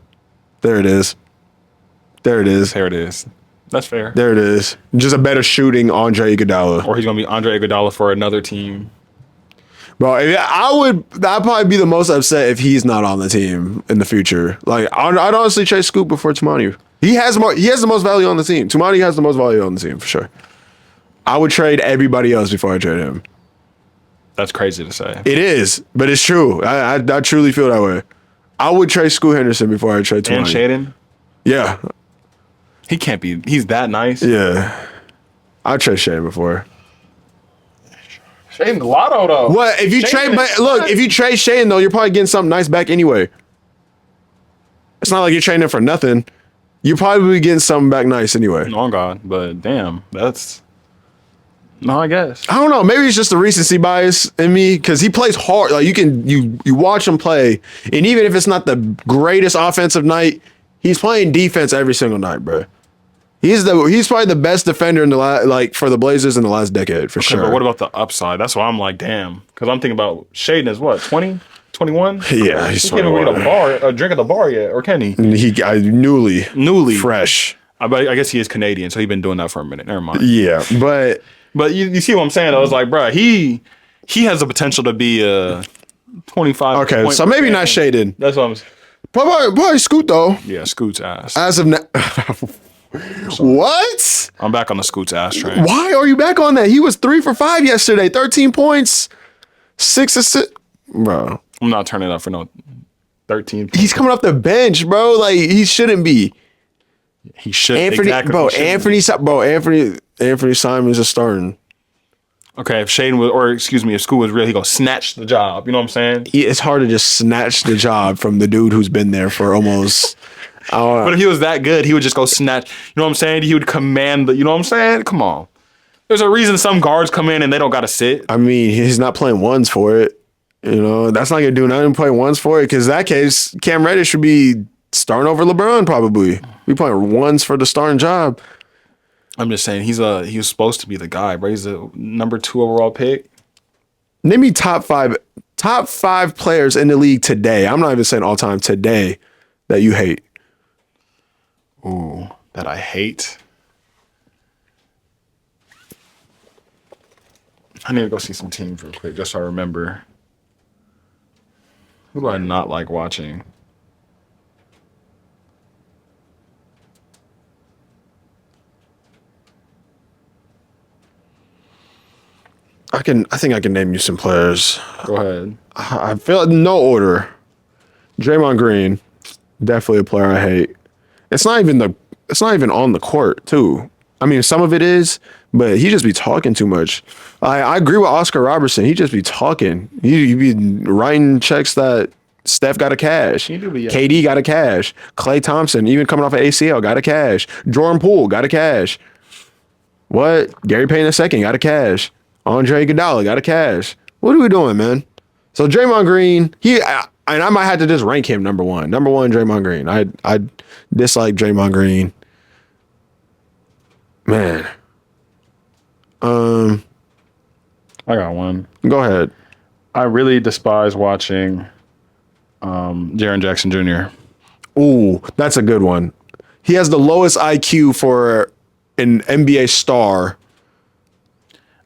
There it is. That's fair. There it is. Just a better shooting Andre Iguodala. Or he's gonna be Andre Iguodala for another team. Bro, I'd probably be the most upset if he's not on the team in the future. Like I'd honestly trade Scoop before Tumani. He has the most value on the team. Tumani has the most value on the team for sure. I would trade everybody else before I trade him. That's crazy to say. It is, but it's true. I truly feel that way. I would trade Scoot Henderson before I trade Tumani. And Shaden? Yeah. He can't be. He's that nice. Yeah. I've traded Shaden before. Shaden Lotto though. What if you trade? But look, if you trade Shaden though, you're probably getting something nice back anyway. It's not like you're trading him for nothing. You're probably getting something back nice anyway. Oh God, but damn, that's. No, I guess. I don't know. Maybe it's just a recency bias in me because he plays hard. Like you watch him play, and even if it's not the greatest offensive night, he's playing defense every single night, bro. He's probably the best defender in the for the Blazers in the last decade for sure. But what about the upside? That's why I'm like, damn, because I'm thinking about Shaden is what 20, 21. Yeah, he's he can't even get a drink at the bar yet, or can he? Newly fresh. I guess he is Canadian, so he's been doing that for a minute. Never mind. Yeah, but you see what I'm saying? I was like, bro, he has the potential to be a 25. Okay, so maybe not Shaden. That's what I'm saying. Probably Scoot though. Yeah, Scoot's ass. As of now. What? I'm back on the Scoot's ass train. Why are you back on that? He was 3 for 5 yesterday, 13 points, 6 assists. Bro, I'm not turning up for no 13. He's coming off the bench, bro. Like he shouldn't be. He should. Anthony Simons is starting. Okay, if Shaden was, or excuse me, if Scoot was real, he gonna snatch the job. You know what I'm saying? It's hard to just snatch the job from the dude who's been there for almost. But if he was that good, he would just go snatch. You know what I'm saying? He would command the. You know what I'm saying? Come on. There's a reason some guards come in and they don't gotta sit. I mean, he's not playing ones for it. You know, that's not gonna do nothing playing ones for it. Because in that case, Cam Reddish should be starting over LeBron probably. We playing ones for the starting job. I'm just saying he was supposed to be the guy, bro. He's a number 2 overall pick. Name me top five players in the league today. I'm not even saying all time today that you hate. Ooh, that I hate. I need to go see some teams real quick just so I remember. Who do I not like watching? I think I can name you some players. Go ahead. I feel no order. Draymond Green, definitely a player I hate. It's not even on the court too. I mean, some of it is, but he just be talking too much. I agree with Oscar Robertson. He just be talking. He be writing checks that Steph got to cash. KD got to cash. Klay Thompson, even coming off of ACL, got to cash. Jordan Poole got to cash. What? Gary Payton II got to cash. Andre Iguodala got to cash. What are we doing, man? So Draymond Green, and I might have to just rank him number one. Number one, Draymond Green. I dislike Draymond Green. Man. I got one. Go ahead. I really despise watching Jaren Jackson Jr. Ooh, that's a good one. He has the lowest IQ for an NBA star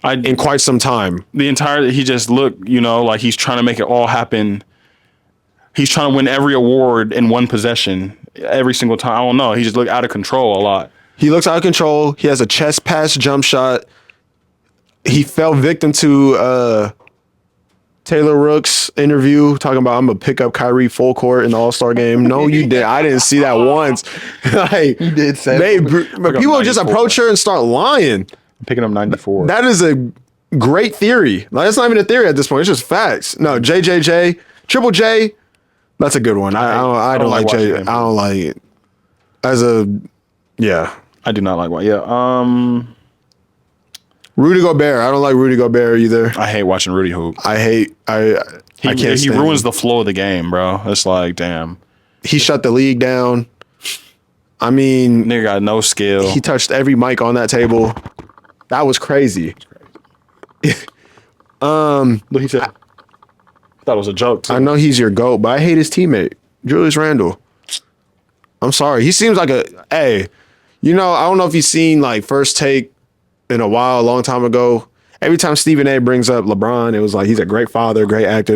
in quite some time. He just looked, like he's trying to make it all happen. He's trying to win every award in one possession every single time. I don't know. He just looked out of control a lot. He looks out of control. He has a chest pass jump shot. He fell victim to Taylor Rooks' interview talking about I'm gonna pick up Kyrie full court in the All-Star game. No, you did. I didn't see that once. Like, he did say but people just approach her and start lying. I'm picking up 94. That is a great theory. Like, that's not even a theory at this point. It's just facts. No, JJJ, Triple J. That's a good one. I don't like J. I don't like it. Yeah. I do not like one. Yeah. Rudy Gobert. I don't like Rudy Gobert either. I hate watching Rudy hoop. I can't. He ruins the flow of the game, bro. It's like, damn. He shut the league down. I mean, nigga got no skill. He touched every mic on that table. That was crazy. What he said. I thought it was a joke too. I know he's your GOAT, but I hate his teammate, Julius Randle. I'm sorry. He seems like I don't know if you've seen like First Take in a long time ago. Every time Stephen A brings up LeBron, it was like he's a great father, great actor.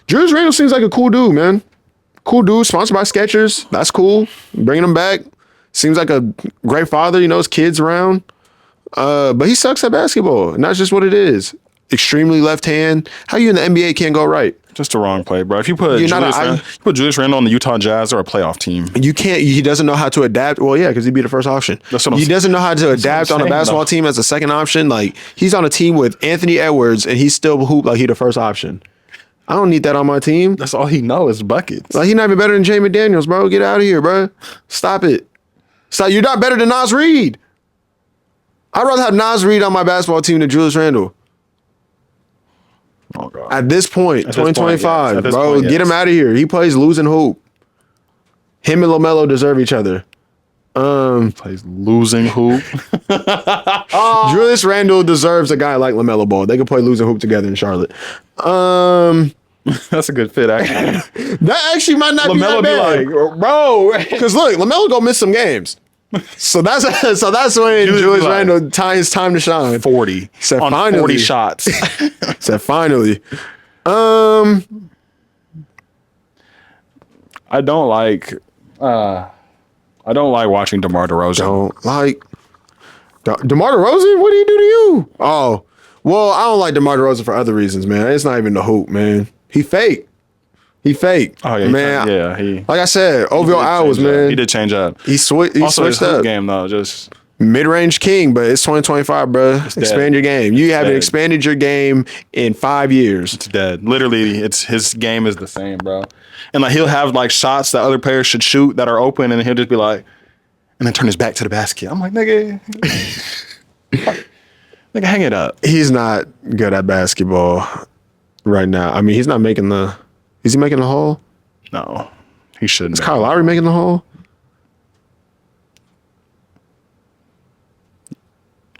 Julius Randle seems like a cool dude, man. Cool dude, sponsored by Skechers. That's cool. Bringing him back. Seems like a great father. His kids around. But he sucks at basketball, and that's just what it is. Extremely left hand. How you in the NBA can't go right? Just the wrong play, bro. If you put Julius Randle on the Utah Jazz or a playoff team, you can't. He doesn't know how to adapt. Well, yeah, because he'd be the first option. He doesn't know how to adapt on a basketball team as a second option. Like he's on a team with Anthony Edwards, and he's still hoop like he the first option. I don't need that on my team. That's all he knows is buckets. Like he's not even better than Jamie Daniels, bro. Get out of here, bro. Stop it. Stop. You're not better than Nas Reed. I'd rather have Nas Reed on my basketball team than Julius Randle. Oh, God. At this point, 2025, yes. bro, get him out of here. He plays losing hoop. Him and LaMelo deserve each other. Plays losing hoop. Julius Randle deserves a guy like LaMelo Ball. They could play losing hoop together in Charlotte. That's a good fit, actually. That actually might not LaMelo be that bad. bro. Because look, LaMelo gonna miss some games. So that's when Julius Randle his time to shine. 40 Said on finally. 40 shots. Said finally. I don't like watching DeMar DeRozan. Don't like DeMar DeRozan? What did he do to you? Oh, well, I don't like DeMar DeRozan for other reasons, man. It's not even the hoop, man. He fake. Oh yeah, man. Like I said, OVO hours, man. He did change up. He switched his up. Game though, just mid-range king, but it's 2025, bro. Expand your game. You haven't expanded your game in 5 years. It's dead. Literally, his game is the same, bro. And like he'll have like shots that other players should shoot that are open, and he'll just be like, and then turn his back to the basket. I'm like, nigga, nigga, hang it up. He's not good at basketball right now. I mean, he's not making the. Is he making the hole? No, he shouldn't. Is Kyle Lowry making the hole?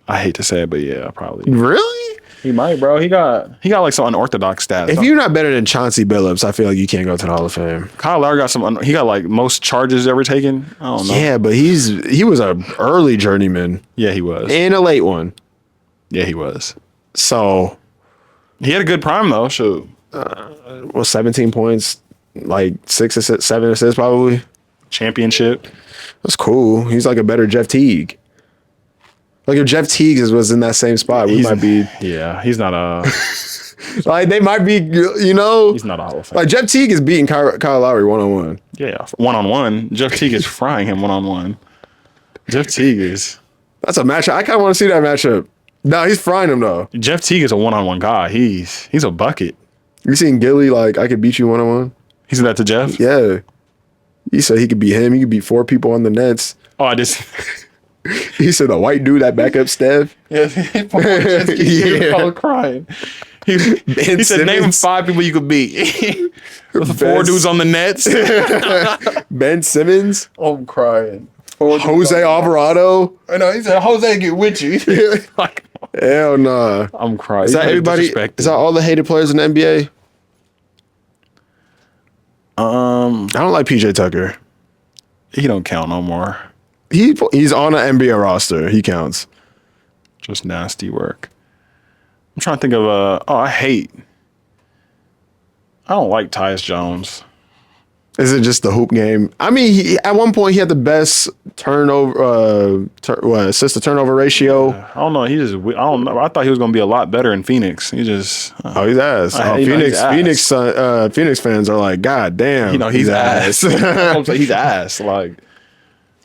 I hate to say it, but yeah, probably. Really? He might, bro. He got like some unorthodox stats. If you're not better than Chauncey Billups, I feel like you can't go to the Hall of Fame. Kyle Lowry got he got like most charges ever taken. I don't know. Yeah, but he was an early journeyman. Yeah, he was. And a late one. Yeah, he was. So he had a good prime though. Shoot. 17 points, like 7 assists probably. Championship. That's cool. He's like a better Jeff Teague. Like if Jeff Teague was in that same spot, we might be. Yeah, he's not a. Like they might be, you know. He's not a Hall of Fame. Like Jeff Teague is beating Kyle Lowry 1-on-1. Yeah, 1-on-1. Jeff Teague is frying him 1-on-1. Jeff Teague is. That's a matchup. I kind of want to see that matchup. No, he's frying him though. Jeff Teague is a 1-on-1 guy. He's a bucket. You seen Gilly like I could beat you 1-on-1? He said that to Jeff? Yeah. He said he could beat him. He could beat 4 people on the Nets. Oh, I just. He said a white dude that back up Steph. Yeah, he was crying. He said, name 5 people you could beat. The 4 dudes on the Nets. Ben Simmons. Oh, I'm crying. Jose Alvarado. I know. He said, Jose, get with you. Like, hell nah. I'm crying. Is that everybody? Is that all the hated players in the NBA? I don't like PJ Tucker. He don't count no more. He's on an NBA roster. He counts. Just nasty work. I'm trying to think of I don't like Tyus Jones. Is it just the hoop game? I mean, at one point he had the best assist to turnover ratio. I don't know. I don't know. I thought he was going to be a lot better in Phoenix. He just he's ass. Phoenix fans are like, God damn. You know, he's ass. He's ass. Like,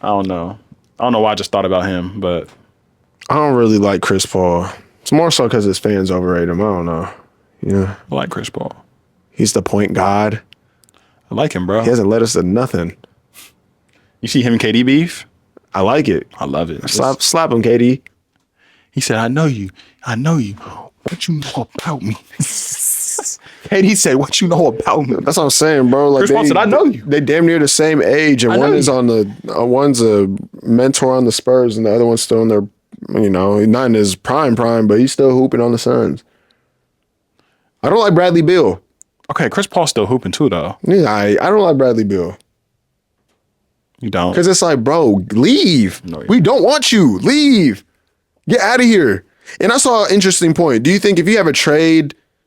I don't know. I don't know why I just thought about him, but I don't really like Chris Paul. It's more so because his fans overrate him. I don't know. Yeah, I like Chris Paul. He's the point god. I like him, bro. He hasn't led us to nothing. You see him and KD beef? I like it. I love it. Slap him, KD. He said, I know you. What you know about me? KD said, what you know about me? That's what I'm saying, bro. Like Chris Paul said, I know you. They damn near the same age, and one's a mentor on the Spurs, and the other one's still in their, not in his prime, but he's still hooping on the Suns. I don't like Bradley Beal. Okay, Chris Paul's still hooping too, though. Yeah, I don't like Bradley Beal. You don't? Because it's like, bro, leave. No, we don't want you. Leave. Get out of here. And I saw an interesting point. Do you think if you have a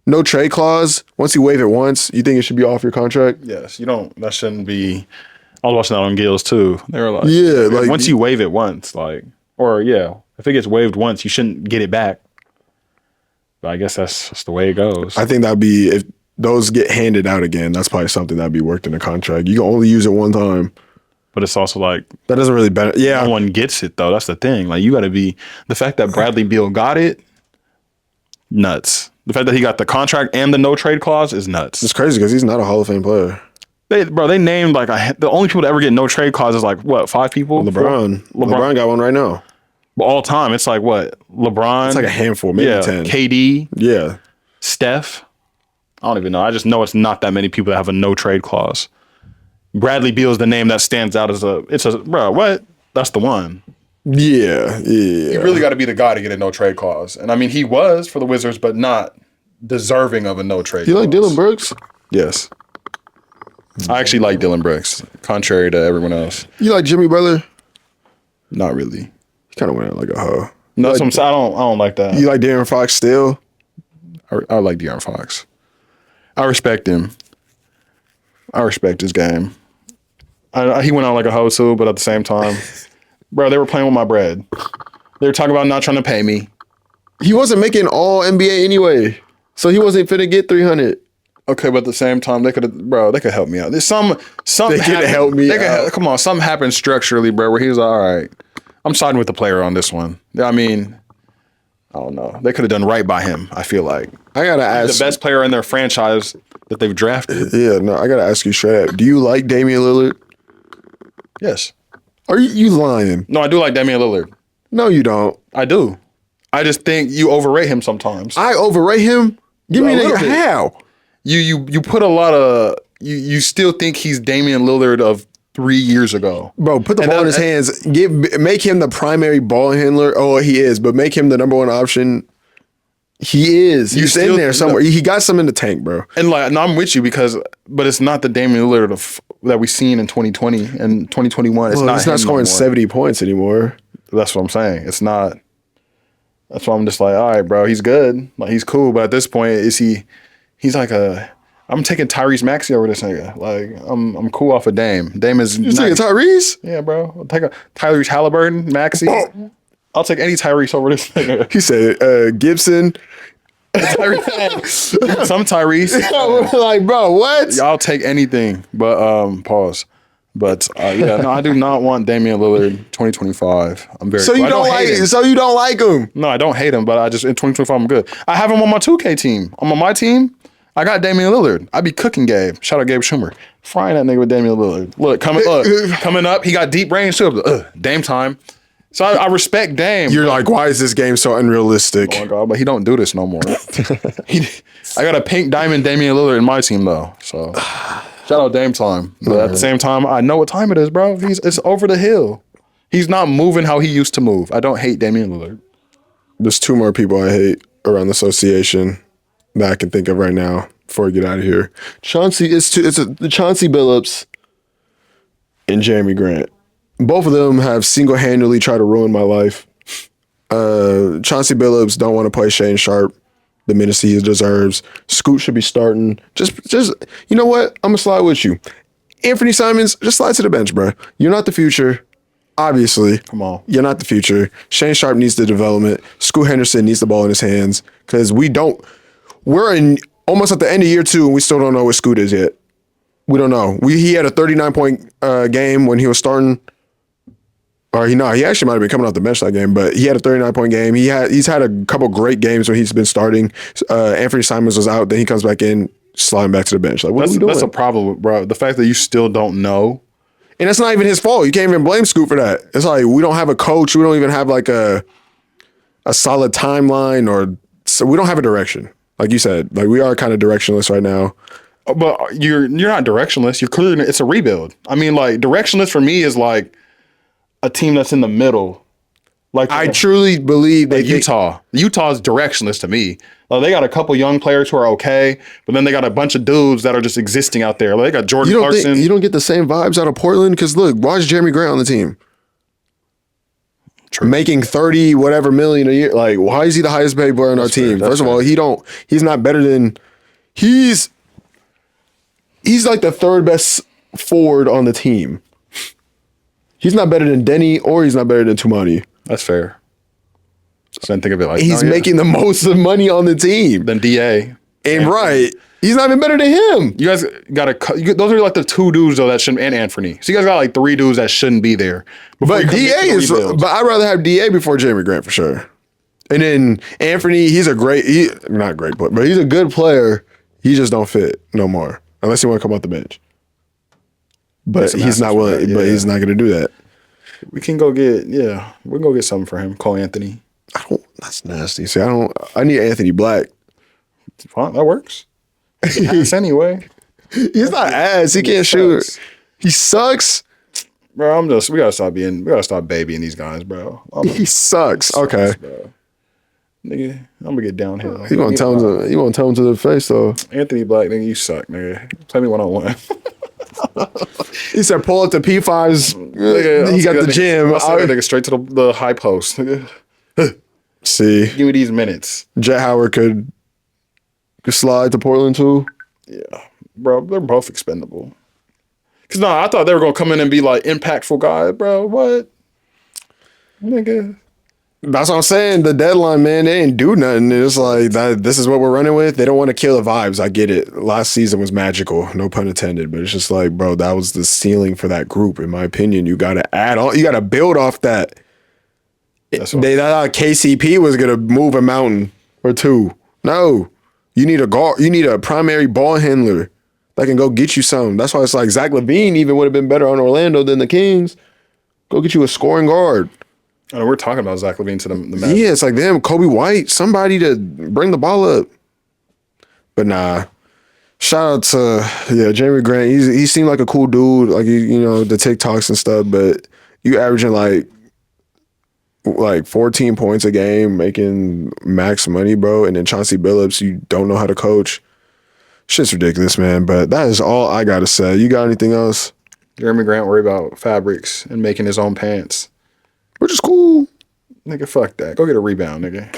no trade clause, once you waive it once, you think it should be off your contract? Yes. You don't. That shouldn't be. I was watching that on Gills too. They were like, yeah, like once you waive it once, if it gets waived once, you shouldn't get it back. But I guess that's just the way it goes. I think that'd be those get handed out again. That's probably something that'd be worked in the contract. You can only use it one time. But it's also like that doesn't really benefit. Yeah, no one gets it though. That's the thing. Like you got to be the fact that Bradley Beal got it, nuts. The fact that he got the contract and the no trade clause is nuts. It's crazy because he's not a Hall of Fame player. They named like the only people to ever get no trade clause is like what 5 people. LeBron got one right now. But all time, it's like what LeBron. It's like a handful, maybe 10. KD, yeah, Steph. I don't even know. I just know it's not that many people that have a no trade clause. Bradley Beal is the name that stands out as bro. What? That's the one. Yeah. You really got to be the guy to get a no trade clause, and I mean he was for the Wizards, but not deserving of a no trade. You like Dillon Brooks? Yes, I actually like Dillon Brooks, contrary to everyone else. You like Jimmy Butler? Not really. He kind of went out like a hoe. No, that's what I'm saying. I don't like that. You like De'Aaron Fox still? I like De'Aaron Fox. I respect him. I respect his game. He went out like a hoe too, but at the same time, bro, they were playing with my bread. They were talking about not trying to pay me. He wasn't making all NBA anyway, so he wasn't finna get 300. Okay, but at the same time, they could help me out. There's something they could help me out. Come on, something happened structurally, bro, where he was like, all right, I'm siding with the player on this one. I mean, I don't know. They could have done right by him, I feel like. I gotta ask. The best player in their franchise that they've drafted. Yeah, no, I gotta ask you straight up. Do you like Damian Lillard? Yes. Are you lying? No, I do like Damian Lillard. No, you don't. I do. I just think you overrate him sometimes. I overrate him? Give me an how? You put a lot of you still think he's Damian Lillard of 3 years ago. Bro, put the ball in his hands. Make him the primary ball handler. Oh, he is, but make him the number one option. He is. He's in there somewhere. He got some in the tank, bro. And like, no, I'm with you but it's not the Damian Lillard that we've seen in 2020 and 2021. It's not scoring 70 points anymore. That's what I'm saying. It's not. That's why I'm just like, all right, bro, he's good. Like, he's cool. But at this point, he's like I'm taking Tyrese Maxey over this nigga. Like, I'm cool off of Dame. Dame is You taking Tyrese? Yeah, bro. I'll take a Tyrese Halliburton, Maxey. I'll take any Tyrese over this nigga. He said Gibson. Some Tyrese. Like, bro, what? I'll take anything. But pause. But yeah, no, I do not want Damian Lillard 2025. I'm very. So you don't like him. So you don't like him? No, I don't hate him, but I just in 2025 I'm good. I have him on my 2K team. I'm on my team. I got Damian Lillard. I be cooking Gabe. Shout out Gabe Schumer. Frying that nigga with Damian Lillard. Look, coming up. He got deep range too. Dame time. So I respect Dame. You're like, why is this game so unrealistic? Oh my God, but he don't do this no more. I got a pink diamond Damian Lillard in my team though. So shout out Dame time. But at the same time, I know what time it is, bro. It's over the hill. He's not moving how he used to move. I don't hate Damian Lillard. There's 2 more people I hate around the association that I can think of right now before I get out of here. Chauncey Billups and Jeremy Grant. Both of them have single-handedly tried to ruin my life. Chauncey Billups don't want to play Shane Sharp the minutes he deserves. Scoot should be starting. Just you know what? I'm gonna slide with you. Anthony Simons, just slide to the bench, bro. You're not the future. Obviously. Come on. You're not the future. Shane Sharp needs the development. Scoot Henderson needs the ball in his hands. Because we're in almost at the end of year 2 and we still don't know what Scoot is yet. We don't know. He had a 39-point game when he was starting. Or he actually might have been coming off the bench that game, but he had a 39-point game. He's had a couple great games when he's been starting. Anthony Simons was out, then he comes back in, sliding back to the bench. Like, what are we doing? That's a problem, bro. The fact that you still don't know. And that's not even his fault. You can't even blame Scoot for that. It's like, we don't have a coach. We don't even have like a solid timeline, so we don't have a direction. Like you said, like we are kind of directionless right now. But you're not directionless. You're clearly, it's a rebuild. I mean, like, directionless for me is like a team that's in the middle. Like, I truly believe that Utah. Utah's directionless to me. They got a couple young players who are okay, but then they got a bunch of dudes that are just existing out there. Like, they got Jordan Clarkson. You don't get the same vibes out of Portland? Because look, why is Jeremy Grant on the team? True. Making 30 whatever million a year. Like, why is he the highest paid player on our team? First of all, he's not better than he's like the 3rd best forward on the team. He's not better than Denny or he's not better than Tumani. That's fair. Just didn't think of it like he's making the most of money on the team. Than DA. And right. He's not even better than him. You guys got to those are like the two dudes though that shouldn't, and Anthony. So you guys got like three dudes that shouldn't be there. But but I'd rather have DA before Jeremy Grant for sure. And then Anthony, he's a not great player, but he's a good player. He just don't fit no more unless he want to come off the bench. But he's not willing. But he's not going to do that. We can go get we can go get something for him. Call Anthony. That's nasty. See, I need Anthony Black. Fine, that works. Ass anyway. He's not ass. He can't shoot. He sucks. Bro, we gotta stop babying these guys, bro. He sucks. Okay. Bro. Nigga, I'm gonna get downhill. You won't tell him to the face though. Anthony Black, nigga, you suck, nigga. Tell me 1-on-1. He said pull up the P5s. He got the gym. I'll send that nigga straight to the high post. See. Give me these minutes. Jet Howard could slide to Portland too. Yeah. Bro, they're both expendable. Cause I thought they were gonna come in and be like impactful guys, bro. What? Nigga. That's what I'm saying. The deadline, man, they ain't do nothing. It's like this is what we're running with. They don't want to kill the vibes. I get it. Last season was magical, no pun intended. But it's just like, bro, that was the ceiling for that group, in my opinion. You gotta add on, you gotta build off that. They thought KCP was gonna move a mountain or two. No. You need a guard, you need a primary ball handler that can go get you something. That's why it's like Zach LaVine even would have been better on Orlando than the Kings. Go get you a scoring guard. I know we're talking about Zach LaVine to the Mavericks. Yeah, it's like them, Kobe White, somebody to bring the ball up. But nah. Shout out to Jeremy Grant. He seemed like a cool dude, like you know, the TikToks and stuff, but you averaging like 14 points a game, making max money, bro. And then Chauncey Billups, you don't know how to coach. Shit's ridiculous, man. But that is all I gotta say. You got anything else? Jeremy Grant worry about fabrics and making his own pants. Which is cool. Nigga, fuck that. Go get a rebound, nigga.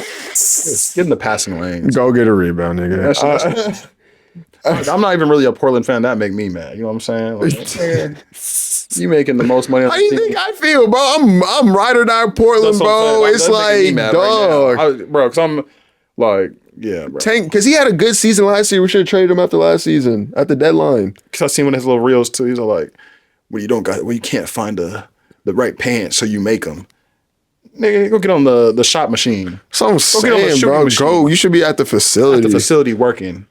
Get in the passing lanes. Go get a rebound, nigga. I'm not even really a Portland fan. That make me mad. You know what I'm saying? Like, nigga, you making the most money on the team. How do you think I feel, bro? I'm ride or die Portland, bro. It's like, dog. Right bro, because I'm like, yeah, bro. Tank, because he had a good season last year. We should have traded him after last season, at the deadline. Because I seen one of his little reels, too. He's like, you can't find the right pants, so you make them. Nigga, go get on the shot machine. So I'm saying, bro, go. You should be at the facility. At the facility working.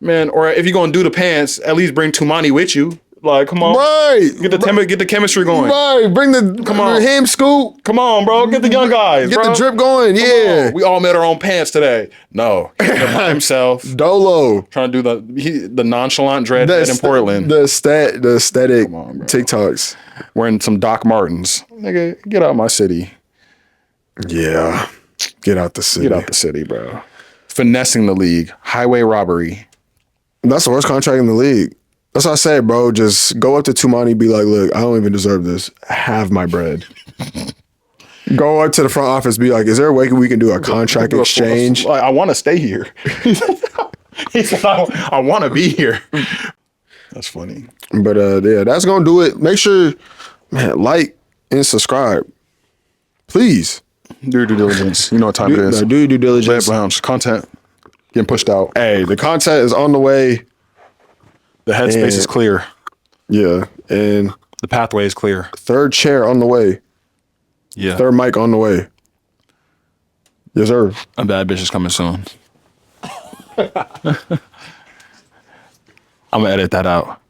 Man, or if you're going to do the pants, at least bring Tumani with you. Like, come on. Right. Get the chemistry going. Right. Bring the ham scoop. Come on, bro. Get the young guys, Get the drip going. Yeah. We all made our own pants today. No. By himself. Dolo. Trying to do the nonchalant dread in Portland. The aesthetic TikToks. Wearing some Doc Martens. Nigga, get out of my city. Yeah. Get out the city. Get out the city, bro. Finessing the league. Highway robbery. That's the worst contract in the league. That's what I say, bro. Just go up to Tumani, be like, look, I don't even deserve this. Have my bread. Go up to the front office, be like, is there a way we can do a contract exchange? I want to stay here. He said, I want to be here. That's funny. But yeah, that's going to do it. Make sure, man, like and subscribe. Please. Do your due diligence. You know what time it is. Do your due diligence. Layup Lounge. Content getting pushed out. Hey, the content is on the way. The headspace is clear. Yeah. And the pathway is clear. Third chair on the way. Yeah. Third mic on the way. Yes, sir. A bad bitch is coming soon. I'm going to edit that out.